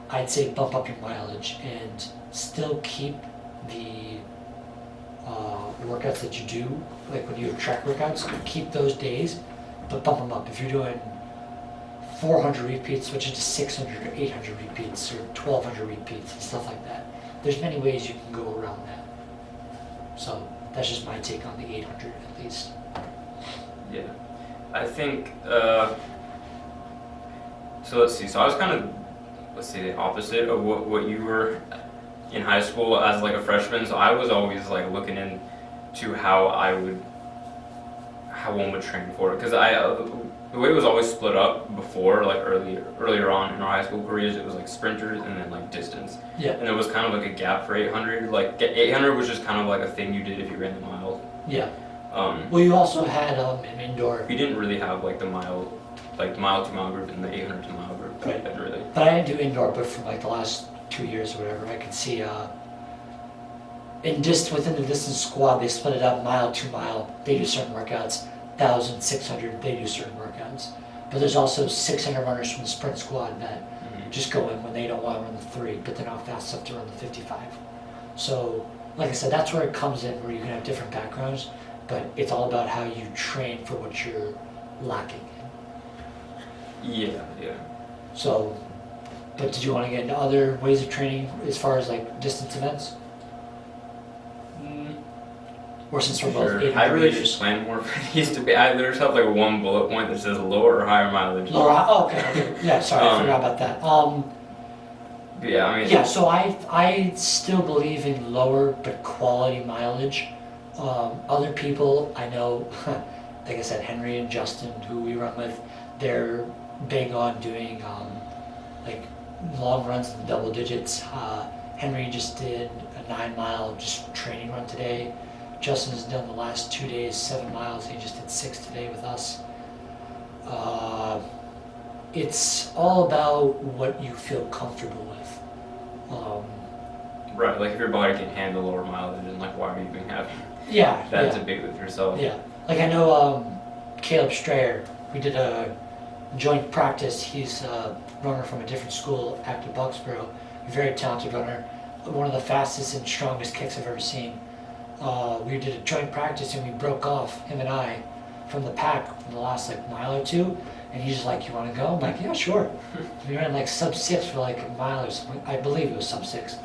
I'd say bump up your mileage and still keep the workouts that you do, like when you have track workouts, keep those days, but bump them up. If you're doing 400 repeats, switch it to 600 or 800 repeats or 1200 repeats and stuff like that. There's many ways you can go around that. So that's just my take on the 800 at least. Yeah, I think, so let's see, so I was kind of, the opposite of what you were in high school as like a freshman, so I was always like looking into how one would train for it, because the way it was always split up before, like earlier on in our high school careers, it was like sprinters and then like distance. Yeah. And there was kind of like a gap for 800. Like 800 was just kind of like a thing you did if you ran the mile. Yeah. Well, you also had an indoor. We didn't really have like the mile to mile group and the 800 to mile group. Right. Didn't really. But I didn't do indoor, but for like the last 2 years or whatever, I could see within the distance squad, they split it up mile, 2 mile, they do certain workouts, 1,000, 600, they do certain workouts. But there's also 600 runners from the sprint squad that just go in when they don't want to run the 3, but they're not fast enough to run the 55. So, like I said, that's where it comes in, where you can have different backgrounds, but it's all about how you train for what you're lacking in. Yeah. So, but did you want to get into other ways of training as far as like distance events? Or since we're both 800 I really meters? should plan more for these to be. I literally have like one bullet point that says lower or higher mileage. Okay. Yeah, sorry, I forgot about that. Yeah, I mean. Yeah, so I still believe in lower but quality mileage. Other people I know, like I said, Henry and Justin, who we run with, they're big on doing like long runs in the double digits. Henry just did a 9-mile just training run today. Justin has done the last 2 days 7 miles. He just did 6 today with us. It's all about what you feel comfortable with. Right, like if your body can handle lower mileage, and like why are you even having Yeah, that yeah. debate with yourself? Yeah, like I know Caleb Strayer. We did a joint practice. He's a runner from a different school, Active Bucksboro. A very talented runner. One of the fastest and strongest kicks I've ever seen. We did a joint practice and we broke off, him and I, from the pack in the last like mile or two, and he's just like, "You want to go?" I'm like, "Yeah, sure." We ran like sub 6 for like a mile or something. I believe it was sub 6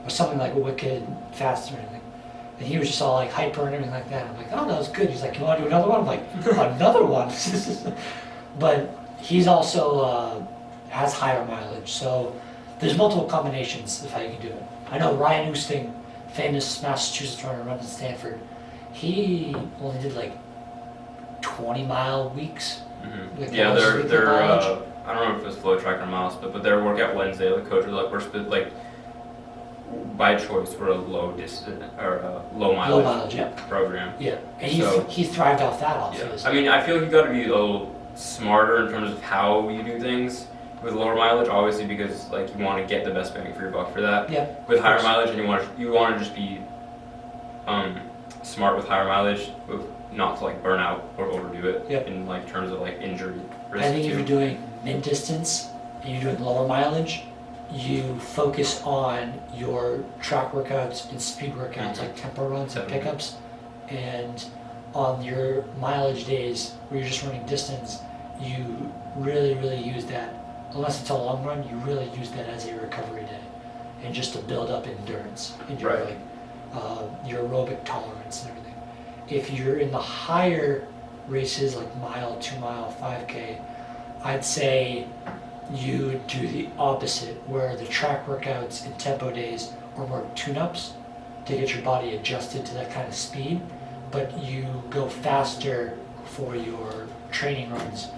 or something like wicked fast or anything. And he was just all like hyper and everything like that. I'm like, "Oh, that was good." He's like, "You want to do another one?" I'm like, "Another one?" But he's also has higher mileage, so there's multiple combinations of how you can do it. I know Ryan Oosting, famous Massachusetts runner, runs in Stanford. He only did like 20-mile weeks. Like Yeah, those they're mileage. I don't know if it was flow tracker miles, but their workout Wednesday, the coach was like, we're by choice, we're a low distance or a low mileage Yeah. program. Yeah, and So- he thrived off that Yeah. also. I mean, I feel like you got to be a little smarter in terms of how you do things with lower mileage, obviously, because like you want to get the best bang for your buck for that. Yeah. With higher course. mileage, and you want to just be smart with higher mileage, with not to like burn out or overdo it Yep. in like terms of like injury risk I think if too. you're doing mid distance and you're doing lower mileage, you focus on your track workouts and speed workouts like tempo runs and Definitely. pickups, and on your mileage days where you're just running distance, you really use that. Unless it's a long run, you really use that as a recovery day, and just to build up endurance in your Right. your aerobic tolerance and everything. If you're in the higher races like mile, 2 mile, 5K, I'd say you do the opposite, where the track workouts and tempo days are more tune-ups to get your body adjusted to that kind of speed, but you go faster for your training runs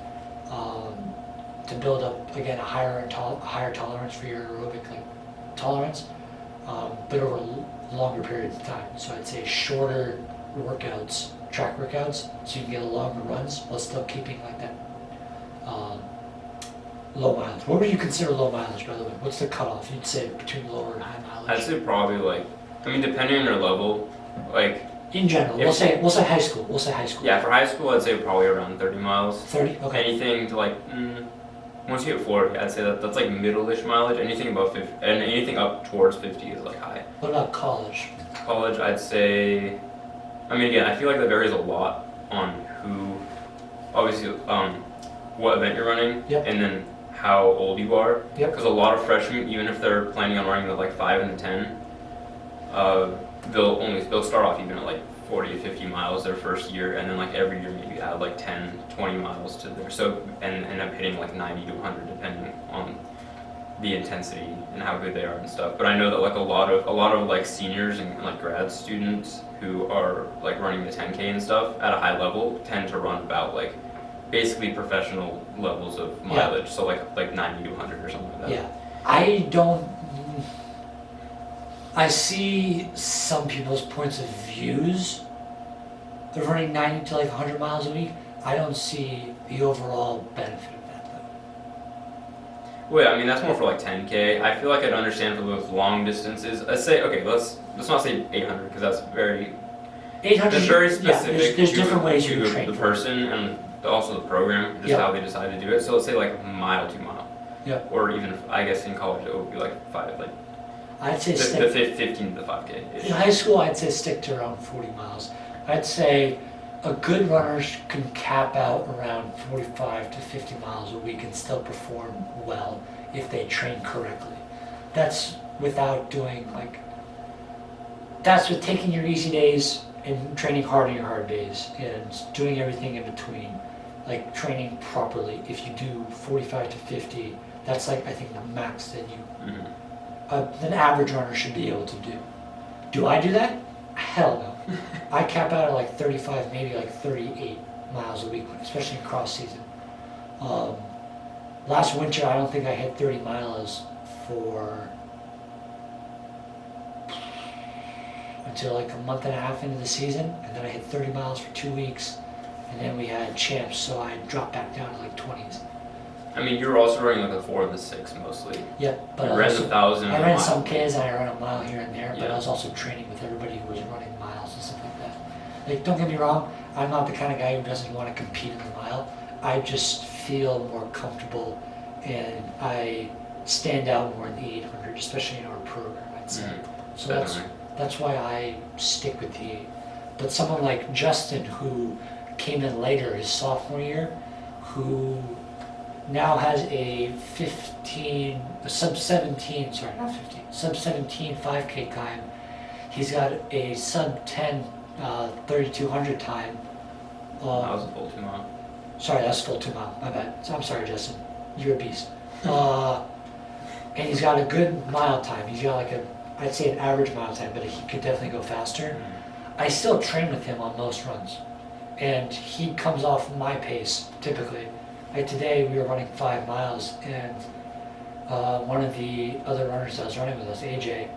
to build up again a higher tolerance for your aerobic tolerance, but over longer periods of time. So I'd say shorter workouts, track workouts, so you can get longer runs while still keeping like that low mileage. What would you consider low mileage, by the way? What's the cutoff you'd say between lower and high mileage? I'd say probably like, I mean, depending on your level, like In general, If- we'll say high school. We'll say high school. yeah, for high school, I'd say probably around 30 miles. 30. Okay. Anything to like, once you hit 40, I'd say that's like middle-ish mileage. Anything above 50, and anything up towards 50 is like high. What about college? College, I'd say, I mean, again, I feel like that varies a lot on who, obviously, what event you're running, Yep. and then how old you are. Yep. Because a lot of freshmen, even if they're planning on running the like 5 and the 10, they'll start off even at like 40 to 50 miles their first year, and then like every year maybe add like 10, 20 miles to their, so, and end up hitting like 90 to 100 depending on the intensity and how good they are and stuff. But I know that like a lot of like seniors and like grad students who are like running the 10K and stuff at a high level tend to run about like basically professional levels of mileage. So like 90 to 100 or something like that. Yeah. I see some people's points of views. They're running 90 to like 100 miles a week. I don't see the overall benefit of that though. Well, yeah, I mean that's more for like 10K. I feel like I'd understand for those long distances. Let's say okay, let's not say 800 because that's very 800. that's very specific there's to, different ways to you can train the for it. person and also the program, just Yep. how they decide to do it. So let's say like mile to mile. Yep. Or even I guess in college it would be like five, like I'd say the stick. 15 to the 5K. In high school, I'd say stick to around 40 miles. I'd say a good runner can cap out around 45 to 50 miles a week and still perform well if they train correctly. That's without doing that's with taking your easy days and training hard on your hard days and doing everything in between, like training properly. If you do 45 to 50, that's like I think the max that an average runner should be able to do. Do I do that? Hell no. I cap out at like 35, maybe like 38 miles a week, especially in cross season. Last winter, I don't think I hit 30 miles for until like a month and a half into the season, and then I hit 30 miles for 2 weeks, and then we had champs, so I dropped back down to like 20s. I mean, you were also running like a 4 and the 6 mostly. Yeah, but You ran the 1,000. I ran some Ks and I ran a mile here and there, but Yeah. I was also training with everybody who was running miles and stuff like that. Like, don't get me wrong, I'm not the kind of guy who doesn't want to compete in the mile. I just feel more comfortable and I stand out more in the 800, especially in our program, I'd say. So that's why I stick with the 8. But someone like Justin, who came in later, his sophomore year, who now has a sub 17 5K time. He's got a sub 10 3200 time. That was a full 2 mile. Sorry, that's full 2 mile. My bad. I'm sorry, Justin. You're a beast. And he's got a good mile time. He's got like I'd say an average mile time, but he could definitely go faster. I still train with him on most runs, and he comes off my pace typically. Like today, we were running 5 miles, and one of the other runners that was running with us, AJ,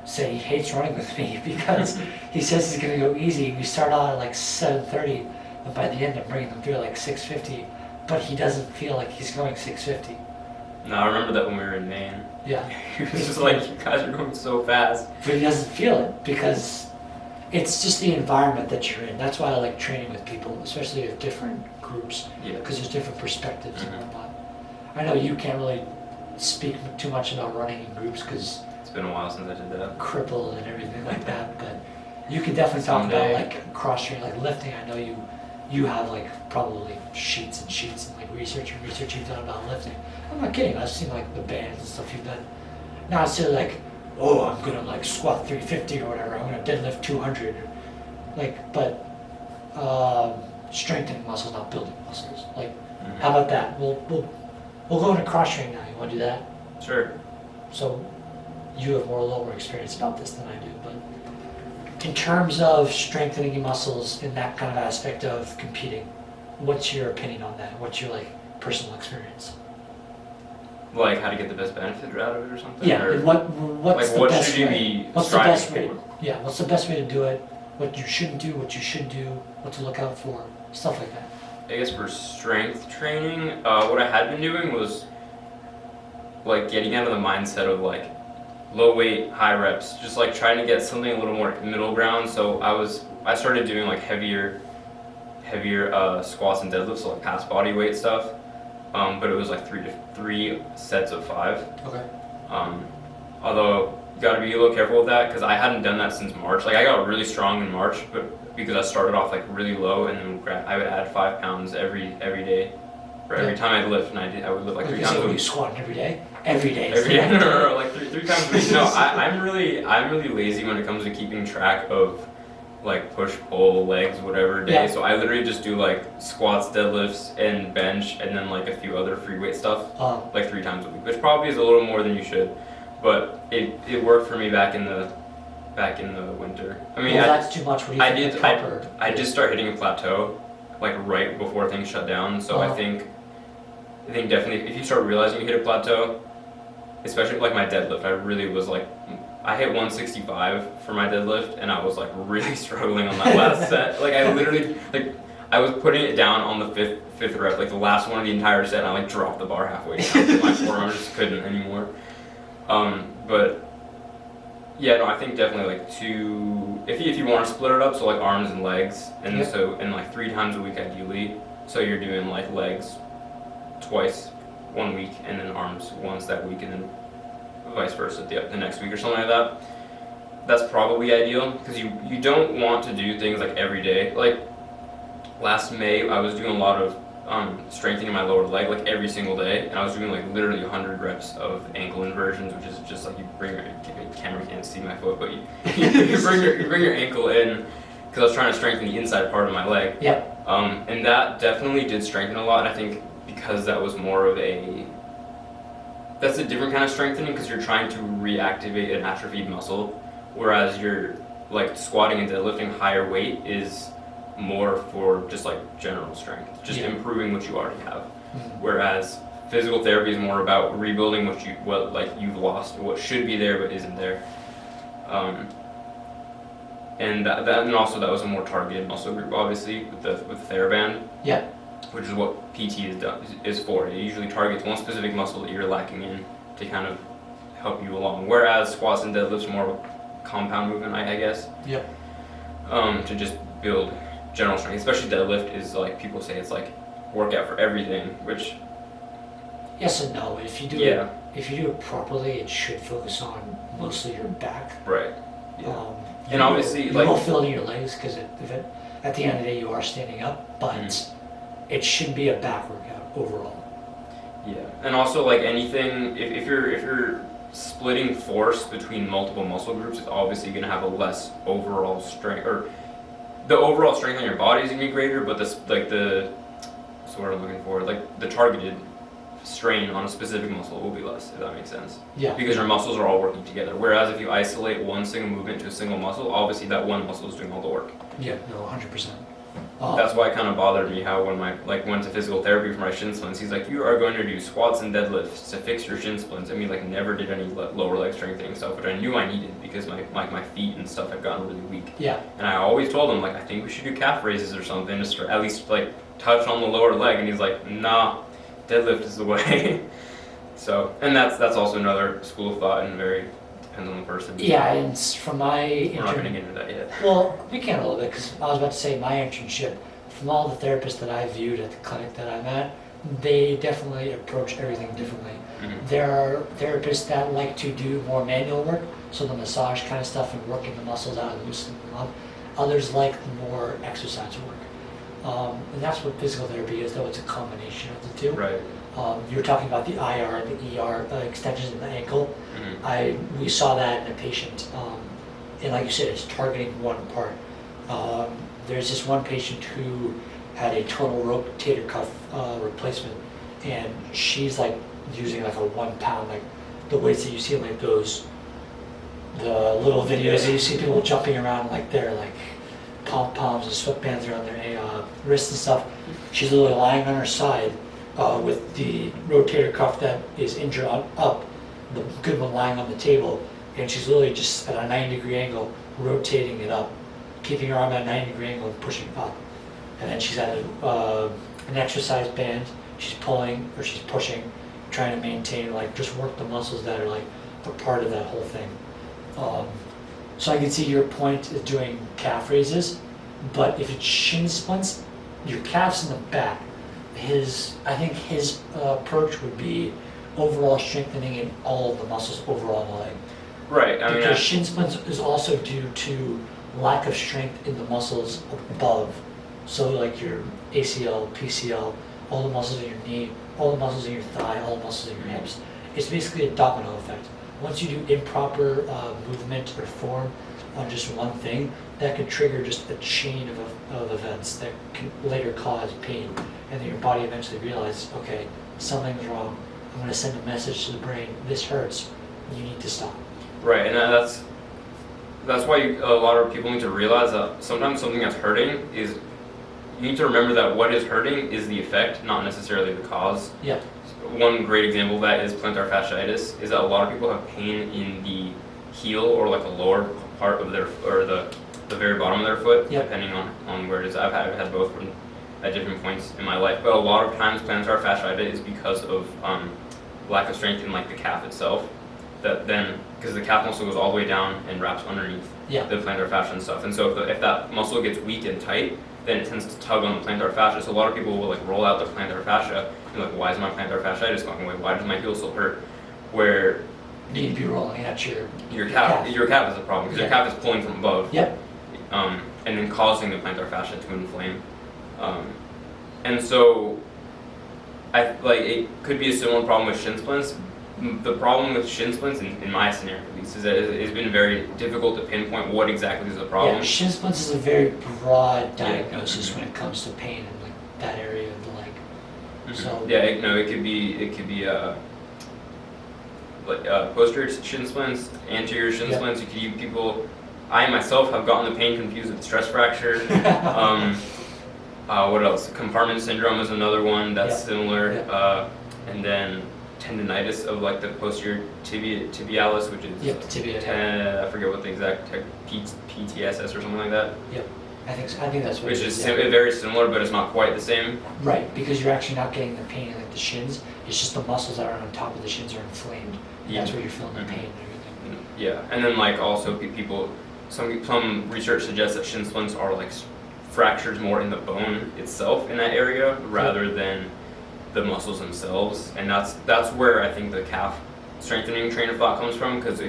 said he hates running with me because he says he's gonna go easy. We start out at like 7:30, and by the end, I'm bringing them through at like 6:50, but he doesn't feel like he's going 6:50. No, I remember that when we were in Maine. Yeah. He was just like, you guys are going so fast. But he doesn't feel it because it's just the environment that you're in. That's why I like training with people, especially with different groups, Yeah. because there's different perspectives and whatnot. I know you can't really speak too much about running in groups because It's been a while since I did that. crippled and everything like that, but you can definitely talk Someday. about like cross training, like lifting. I know you have like probably sheets and sheets and like research you've done about lifting. I'm not kidding. I've seen like the bands and stuff you've done. Not necessarily like, oh, I'm gonna like squat 350 or whatever. I'm gonna deadlift 200, like, but strengthening muscles, not building muscles. Like, how about that? We'll go into cross training now. You want to do that? Sure. So you have more a little more experience about this than I do, but in terms of strengthening your muscles in that kind of aspect of competing, what's your opinion on that? What's your like personal experience? Like how to get the best benefit out of it or something? Yeah, Or, and what's like, the what best should you way? be What's the best striving way? for? Yeah, what's the best way to do it? What you shouldn't do, what you should do, what to look out for, stuff like that. I guess for strength training, what I had been doing was like getting out of the mindset of like low weight, high reps, just like trying to get something a little more middle ground. So I started doing like heavier squats and deadlifts, so like past body weight stuff. But it was like three sets of 5. Okay. Although you got to be a little careful with that because I hadn't done that since March. Like I got really strong in March, but because I started off like really low and then I would add 5 pounds every day. For every time I'd lift, and I would lift like 3 times a You week. squatting every day? Every day. Every day, no, like three times a week. No, I'm really lazy when it comes to keeping track of like push, pull, legs, whatever day. Yeah. So I literally just do like squats, deadlifts, and bench, and then like a few other free weight stuff, like 3 times a week, which probably is a little more than you should, but it worked for me back in the winter. I mean, well, that's too much. What do you think the proper I did start hitting a plateau, like right before things shut down. So I think definitely if you start realizing you hit a plateau, especially like my deadlift, I really was like. I hit 165 for my deadlift, and I was like really struggling on that last set. Like I literally, like I was putting it down on the fifth rep, like the last one of the entire set, and I like dropped the bar halfway down. My forearm just couldn't anymore. But yeah, no, I think definitely like if you want to split it up, so like arms and legs, and and like 3 times a week ideally. So you're doing like legs twice 1 week, and then arms once that week, and then vice versa the next week or something like that. That's probably ideal because you don't want to do things like every day. Like last May, I was doing a lot of strengthening my lower leg like every single day, and I was doing like literally 100 reps of ankle inversions, which is just like you bring your camera can't see my foot, but you bring your ankle in because I was trying to strengthen the inside part of my leg. Yep. And that definitely did strengthen a lot. And I think because that was more of that's a different kind of strengthening because you're trying to reactivate an atrophied muscle, whereas you're like squatting and deadlifting higher weight is more for just like general strength, just improving what you already have. Whereas physical therapy is more about rebuilding what you've lost, what should be there but isn't there. And also that was a more targeted muscle group, obviously with the TheraBand. Yeah. Which is what PT is for. It usually targets one specific muscle that you're lacking in to kind of help you along. Whereas squats and deadlifts are more of a compound movement, I guess. Yep. To just build general strength. Especially deadlift is like, people say it's like workout for everything, which... Yes and no. If you do it properly, it should focus on mostly your back. Right. Yeah. And obviously, you will fill in your legs because at the end of the day you are standing up, but it should be a back workout overall. Yeah, and also like anything, if you're splitting force between multiple muscle groups, it's obviously going to have a less overall strength, or the overall strength on your body is going to be greater, but what's the word I'm looking for, like the targeted strain on a specific muscle will be less, if that makes sense. Yeah. Because your muscles are all working together. Whereas if you isolate one single movement to a single muscle, obviously that one muscle is doing all the work. Yeah, no, 100%. That's why it kind of bothered me how when went to physical therapy for my shin splints, he's like, you are going to do squats and deadlifts to fix your shin splints. I mean, like never did any lower leg strengthening stuff, which I knew I needed because my feet and stuff had gotten really weak. Yeah. And I always told him, like, I think we should do calf raises or something, just at least like touch on the lower leg. And he's like, nah, deadlift is the way. So, and that's also another school of thought and very depends on the person. Yeah, and from my we're not going to get into that yet. Well, we can a little bit because I was about to say my internship. From all the therapists that I viewed at the clinic that I'm at, they definitely approach everything differently. Mm-hmm. There are therapists that like to do more manual work, so the massage kind of stuff and working the muscles out and loosening them up. Others like the more exercise work. And that's what physical therapy is, though it's a combination of the two. Right. You were talking about the IR, the ER extensions in the ankle. Mm-hmm. We saw that in a patient, and like you said, it's targeting one part. There's this one patient who had a total rotator cuff replacement, and she's like using like a 1 pound, like the weights that you see in like the little videos that you see people jumping around like they're like pom-poms and sweatbands around their wrists and stuff. She's literally lying on her side with the rotator cuff that is injured up, the good one lying on the table, and she's literally just at a 90-degree angle rotating it up, keeping her arm at a 90-degree angle and pushing up. And then she's at an exercise band, she's pulling or she's pushing, trying to maintain, like just work the muscles that are like a part of that whole thing. So I can see your point is doing calf raises, but if it's shin splints, your calf's in the back. I think his approach would be overall strengthening in all of the muscles overall in the leg. Right. Because shin splints is also due to lack of strength in the muscles above. So like your ACL, PCL, all the muscles in your knee, all the muscles in your thigh, all the muscles in your hips. It's basically a domino effect. Once you do improper movement or form, on just one thing, that could trigger just a chain of events that can later cause pain. And then your body eventually realizes, okay, something's wrong. I'm going to send a message to the brain, this hurts, you need to stop. Right, and that's why a lot of people need to realize that sometimes something that's hurting is, you need to remember that what is hurting is the effect, not necessarily the cause. Yeah. One great example of that is plantar fasciitis, is that a lot of people have pain in the heel or like the lower part of their, or the very bottom of their foot, Yep. depending on where it is. I've had both at different points in my life, but a lot of times plantar fasciitis is because of lack of strength in like the calf itself. That then, because the calf muscle goes all the way down and wraps underneath the plantar fascia and stuff, and so if that muscle gets weak and tight, then it tends to tug on the plantar fascia. So a lot of people will like roll out their plantar fascia and like, why is my plantar fasciitis going away? Why does my heel still hurt? Where You need to be rolling at your calf is the problem, because your calf is pulling from above. Yep. And then causing the plantar fascia to inflame. And so, it could be a similar problem with shin splints. The problem with shin splints, in my scenario at least, is that it's been very difficult to pinpoint what exactly is the problem. Yeah, shin splints is a very broad diagnosis when it comes to pain in like that area of the leg. Mm-hmm. So yeah, it could be posterior shin splints, anterior shin splints. You could people. I myself have gotten the pain confused with stress fracture. What else? Compartment syndrome is another one that's similar. And then tendinitis of like the posterior tibialis, which is the tibia. I forget what the exact PTSS or something like that. Yep, I think that's what Which it is is. very similar, but it's not quite the same. Right, because you're actually not getting the pain in like the shins. It's just the muscles that are on top of the shins are inflamed. And that's where you're feeling the pain and everything. Yeah, and then like also people, some research suggests that shin splints are like fractures more in the bone itself in that area rather than the muscles themselves, and that's where I think the calf strengthening train of thought comes from, because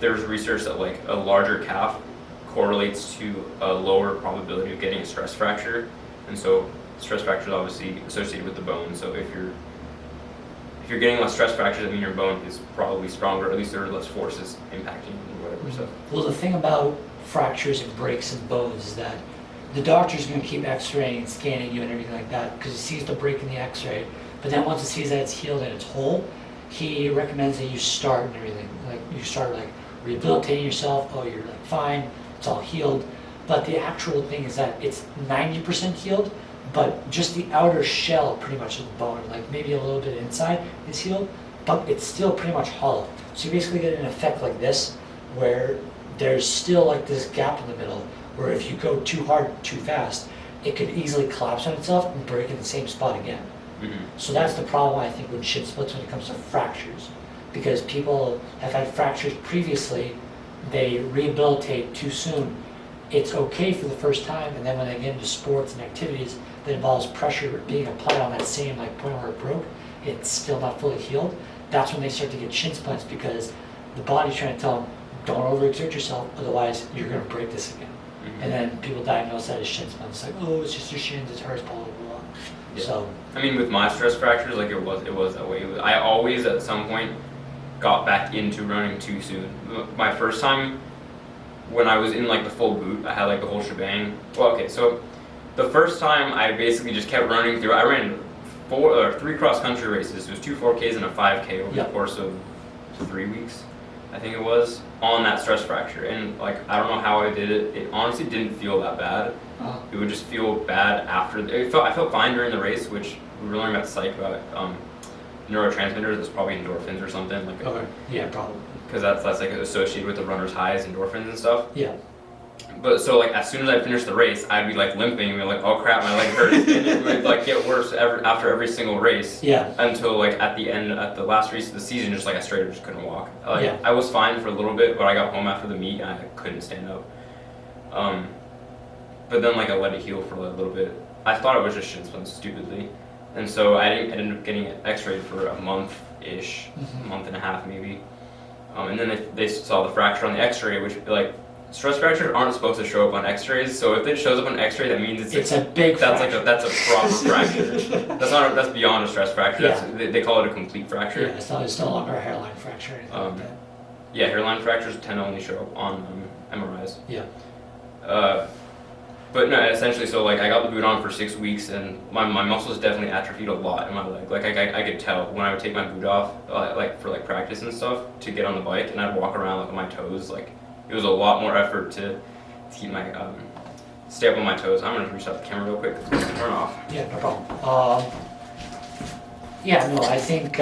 there's research that like a larger calf correlates to a lower probability of getting a stress fracture, and so stress fracture is obviously associated with the bone. So if you're getting less stress fractures, that means your bone is probably stronger, or at least there are less forces impacting it or whatever. So well, the thing about fractures and breaks in bones is that the doctor's going to keep x-raying and scanning you and everything like that because he sees the break in the x-ray, but then once he sees that it's healed and it's whole, he recommends that you start and everything. Like you start like rehabilitating yourself. Oh, you're like fine, it's all healed. But the actual thing is that it's 90% healed, but just the outer shell pretty much of the bone, like maybe a little bit inside is healed, but it's still pretty much hollow. So you basically get an effect like this where there's still like this gap in the middle where if you go too hard, too fast, it could easily collapse on itself and break in the same spot again. Mm-hmm. So that's the problem, I think, with shin splints when it comes to fractures. Because people have had fractures previously, they rehabilitate too soon. It's okay for the first time, and then when they get into sports and activities that involves pressure being applied on that same like point where it broke, it's still not fully healed. That's when they start to get shin splints, because the body's trying to tell them, don't overexert yourself, otherwise you're going to break this again. And then people diagnose that as shin splints. It's like, oh, it's just your shins, it hurts, blah, blah, blah. Yeah. So, I mean, with my stress fractures, like it was that way. I always, at some point, got back into running too soon. My first time, when I was in like the full boot, I had like the whole shebang. Well, okay, so the first time I basically just kept running through. I ran 3 cross country races. It was 2 4Ks and a 5K over the course of 3 weeks, I think it was, on that stress fracture. And like, I don't know how I did it. It honestly didn't feel that bad. It would just feel bad after. I felt fine during the race, which we were learning about psych about neurotransmitters. It's probably endorphins or something. Like yeah, probably. Because that's like associated with the runner's highs, endorphins and stuff. Yeah. But so like as soon as I finished the race, I'd be like limping and be like, oh crap, my leg hurts. And it would like get worse after every single race. Yeah. Until like at the last race of the season, just like I straight up just couldn't walk. I was fine for a little bit, but I got home after the meet and I couldn't stand up. But then like I let it heal for a little bit. I thought it was just shin splints, stupidly. And so I ended up getting it x-rayed for a month-ish, month and a half maybe. And then they saw the fracture on the x-ray, which like, stress fractures aren't supposed to show up on x-rays, so if it shows up on x-ray, that means it's a big fracture. That's a proper fracture. That's beyond a stress fracture. They call it a complete fracture. Yeah, it's no longer a hairline fracture or anything like that. Yeah, hairline fractures tend to only show up on MRIs. Yeah. But no, essentially, so like I got the boot on for 6 weeks, and my muscles definitely atrophied a lot in my leg. Like I could tell when I would take my boot off, like for like practice and stuff, to get on the bike, and I'd walk around like on my toes. Like it was a lot more effort to keep my stay up on my toes. I'm gonna restart the camera real quick because it's gonna turn off. Yeah, no problem. Yeah, no, I think.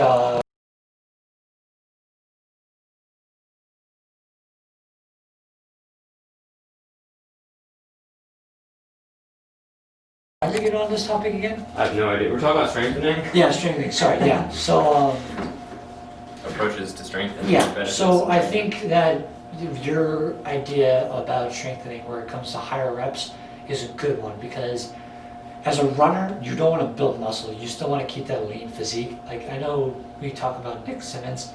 How did we get on this topic again? I have no idea. We're talking about strengthening. Yeah, strengthening. Sorry. Yeah. So. Approaches to strengthening. Yeah. So I think that your idea about strengthening, where it comes to higher reps, is a good one because as a runner, you don't want to build muscle. You still want to keep that lean physique. Like I know we talk about Nick Simmons,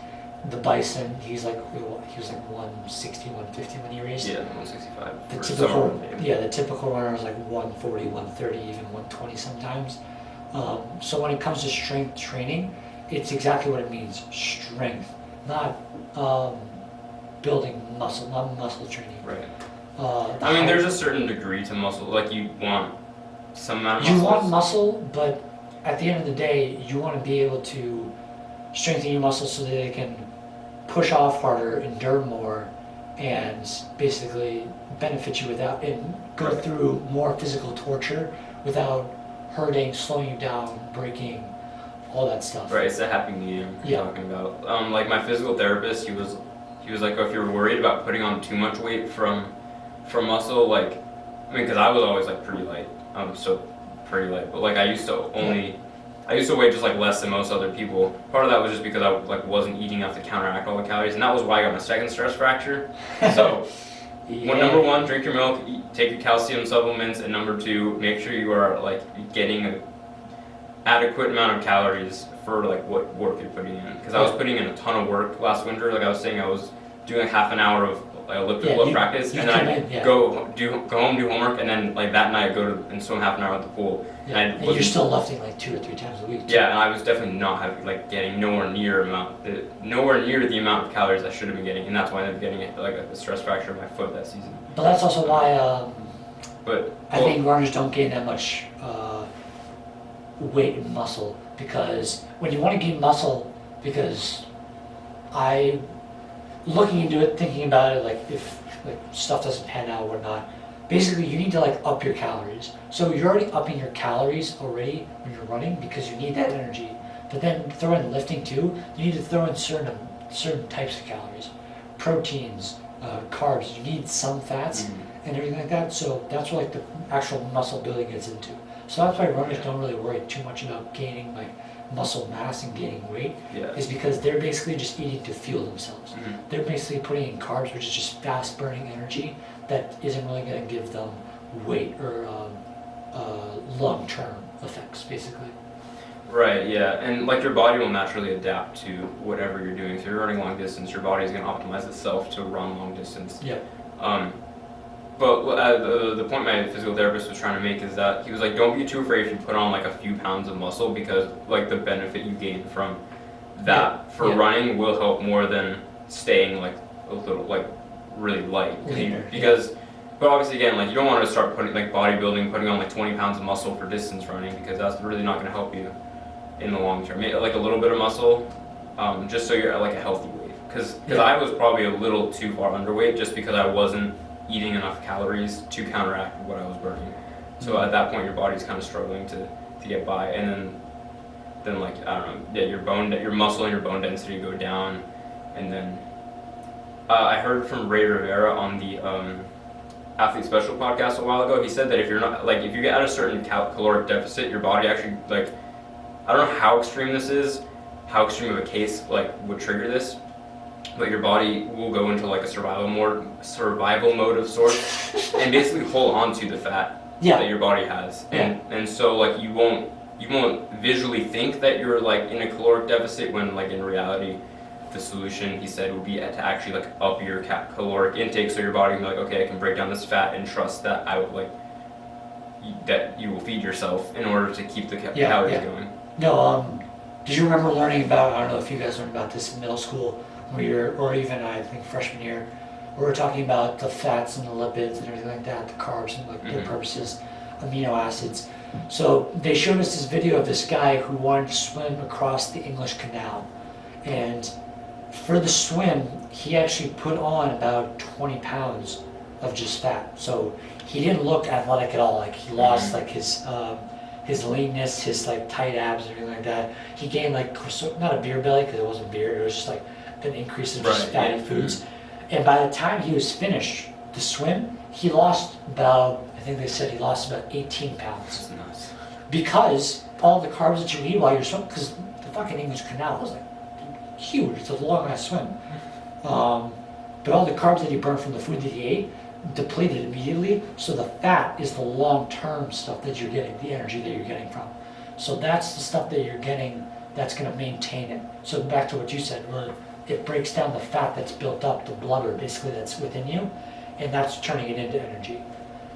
the Bison. He was like 160, 150 when he raced. Yeah, 165. The typical runner is like 140, 130, even 120 sometimes. So when it comes to strength training, it's exactly what it means: strength, not building muscle, not muscle training. Right. I mean, there's a certain degree to muscle. Like you want some amount of muscle. muscle. You want muscle, but at the end of the day, you want to be able to strengthen your muscles so that they can push off harder, endure more, and basically benefit you without and go through more physical torture without hurting, slowing you down, breaking, all that stuff. Right, it's a happy medium you're talking about. Like my physical therapist, he was like, oh, if you're worried about putting on too much weight from muscle, like, I mean, because I was always like pretty light, so pretty light, but like I used to weigh just like less than most other people. Part of that was just because I like wasn't eating enough to counteract all the calories, and that was why I got my second stress fracture. So, number one, drink your milk, take your calcium supplements, and number two, make sure you are like getting an adequate amount of calories for like what work you're putting in. Because I was putting in a ton of work last winter. Like I was saying, I was doing like half an hour of elliptical practice, and then I'd go home, do homework, and then like that night I'd go to and swim half an hour at the pool. Yeah. And you're still lifting like 2 or 3 times a week. Too. Yeah, and I was definitely not having getting nowhere near the amount of calories I should have been getting, and that's why I ended up getting like a stress fracture in my foot that season. But that's also why I think runners don't gain that much weight and muscle, because when you want to gain muscle, because looking into it, thinking about it, like if like stuff doesn't pan out or whatnot, basically you need to like up your calories. So you're already upping your calories already when you're running because you need that energy. But then throw in lifting too. You need to throw in certain types of calories, proteins, carbs. You need some fats and everything like that. So that's where like the actual muscle building gets into. So that's why runners don't really worry too much about gaining like muscle mass and gaining weight, is because they're basically just eating to fuel themselves. They're basically putting in carbs, which is just fast burning energy that isn't really going to give them weight or long-term effects, basically. Right, yeah, and like your body will naturally adapt to whatever you're doing. So if you're running long distance, your body is going to optimize itself to run long distance. Yeah. But the point my physical therapist was trying to make is that he was like, don't be too afraid if you put on like a few pounds of muscle, because like the benefit you gain from that for running will help more than staying like a little like really light. But obviously again, like you don't want to start putting like bodybuilding, putting on like 20 pounds of muscle for distance running, because that's really not going to help you in the long term. Like a little bit of muscle, just so you're at like a healthy weight. Because I was probably a little too far underweight just because I wasn't eating enough calories to counteract what I was burning. So at that point, your body's kind of struggling to get by, and then like I don't know, your muscle and your bone density go down, and then I heard from Ray Rivera on the Athlete Special podcast a while ago. He said that if you're not like if you get at a certain caloric deficit, your body actually like I don't know how extreme this is, how extreme of a case like would trigger this. But your body will go into like a survival mode of sorts, and basically hold on to the fat that your body has, and so like you won't visually think that you're like in a caloric deficit when like in reality, the solution he said would be to actually like up your caloric intake, so your body can be like, okay, I can break down this fat and trust that that you will feed yourself in order to keep the calories going. No, did you remember learning about? I don't know if you guys learned about this in middle school. Or even I think freshman year, We're talking about the fats and the lipids and everything like that, the carbs and like their purposes, amino acids. So they showed us this video of this guy who wanted to swim across the English Canal. And for the swim, he actually put on about 20 pounds of just fat. So he didn't look athletic at all. Like he lost like his leanness, his like tight abs and everything like that. He gained like, not a beer belly because it wasn't beer, it was just like an increase of just fatty foods. And by the time he was finished the swim, he lost about, I think they said he lost about 18 pounds. That's nuts. Because all the carbs that you eat while you're swimming, because the fucking English Canal is like huge, it's a long ass swim. But all the carbs that you burn from the food that you ate depleted immediately, so the fat is the long-term stuff that you're getting, the energy that you're getting from. So that's the stuff that you're getting that's going to maintain it. So back to what you said, where it breaks down the fat that's built up, the blubber basically that's within you, and that's turning it into energy.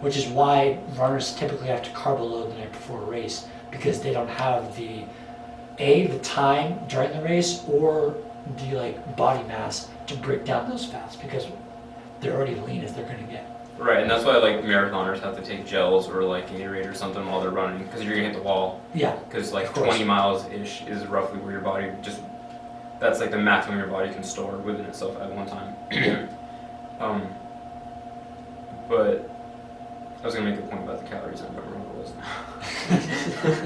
Which is why runners typically have to carb load the night before a race, because they don't have the time during the race or the like body mass to break down those fats, because they're already lean as they're going to get. Right, and that's why like marathoners have to take gels or like Gatorade or something while they're running, because you're gonna hit the wall. Yeah. Because like 20 miles ish is roughly where your body that's like the maximum your body can store within itself at one time. But I was gonna make a point about the calories. I don't remember what it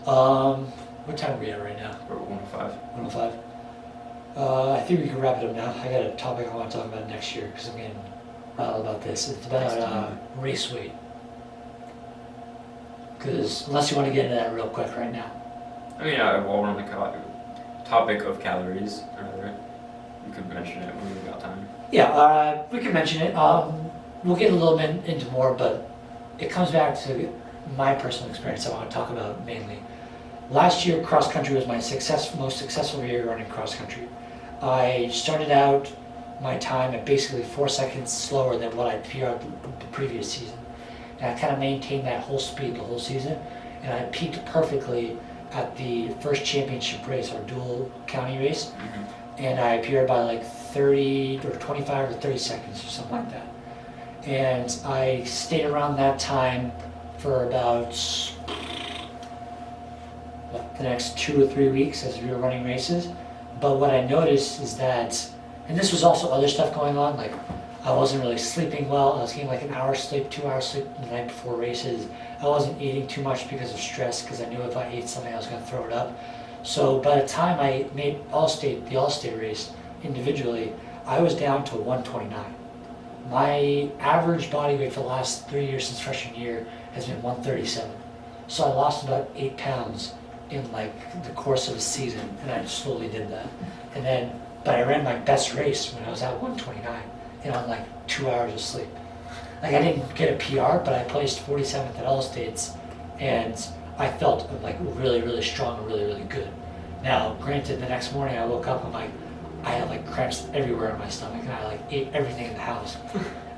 was. What time are we at right now? Or 105. 105. I think we can wrap it up now. I got a topic I want to talk about next year because I'm getting riled about this. It's about race weight. Because unless you want to get into that real quick right now. I mean, while we're on the topic of calories, you could mention it when we've got time. Yeah, we can mention it. We'll get a little bit into more, but it comes back to my personal experience I want to talk about mainly. Last year, cross country was my most successful year running cross country. I started out my time at basically 4 seconds slower than what I PR'd the previous season. And I kind of maintained that whole speed the whole season. And I peaked perfectly at the first championship race, our dual county race. And I appeared by like 30 or 25 or 30 seconds or something like that. And I stayed around that time for about the next 2 or 3 weeks as we were running races. But what I noticed is that, and this was also other stuff going on, like I wasn't really sleeping well. I was getting like an hour sleep, 2 hours sleep the night before races. I wasn't eating too much because of stress, because I knew if I ate something I was going to throw it up. So by the time I made the All-State race individually, I was down to 129. My average body weight for the last 3 years since freshman year has been 137. So I lost about 8 pounds in like the course of a season, and I slowly did that. But I ran my best race when I was at 129, and on like 2 hours of sleep. Like I didn't get a PR, but I placed 47th at All States, and I felt like really, really strong and really, really good. Now, granted, the next morning I woke up and I had like cramps everywhere in my stomach, and I like ate everything in the house.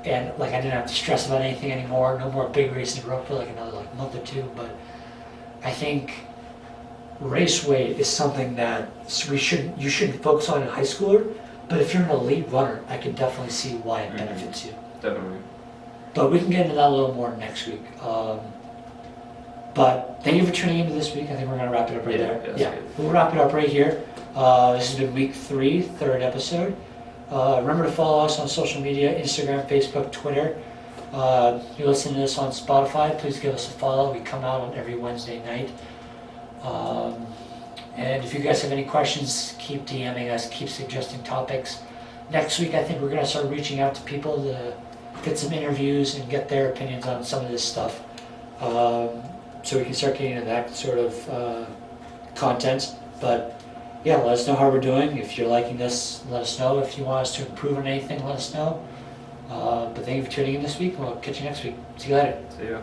And like I didn't have to stress about anything anymore. No more big races to for like another like month or two. But I think race weight is something that you shouldn't focus on in high schooler. But if you're an elite runner, I can definitely see why it benefits you. Definitely. But we can get into that a little more next week. But thank you for tuning into this week. I think we're going to wrap it up right there. Yeah, we'll wrap it up right here. This has been week 3, 3rd episode. Remember to follow us on social media, Instagram, Facebook, Twitter. If you're listening to this on Spotify, please give us a follow. We come out on every Wednesday night. And if you guys have any questions, keep DMing us, keep suggesting topics. Next week, I think we're going to start reaching out to people to get some interviews and get their opinions on some of this stuff. So we can start getting into that sort of content. But yeah, let us know how we're doing. If you're liking this, let us know. If you want us to improve on anything, let us know. But thank you for tuning in this week. We'll catch you next week. See you later. See ya.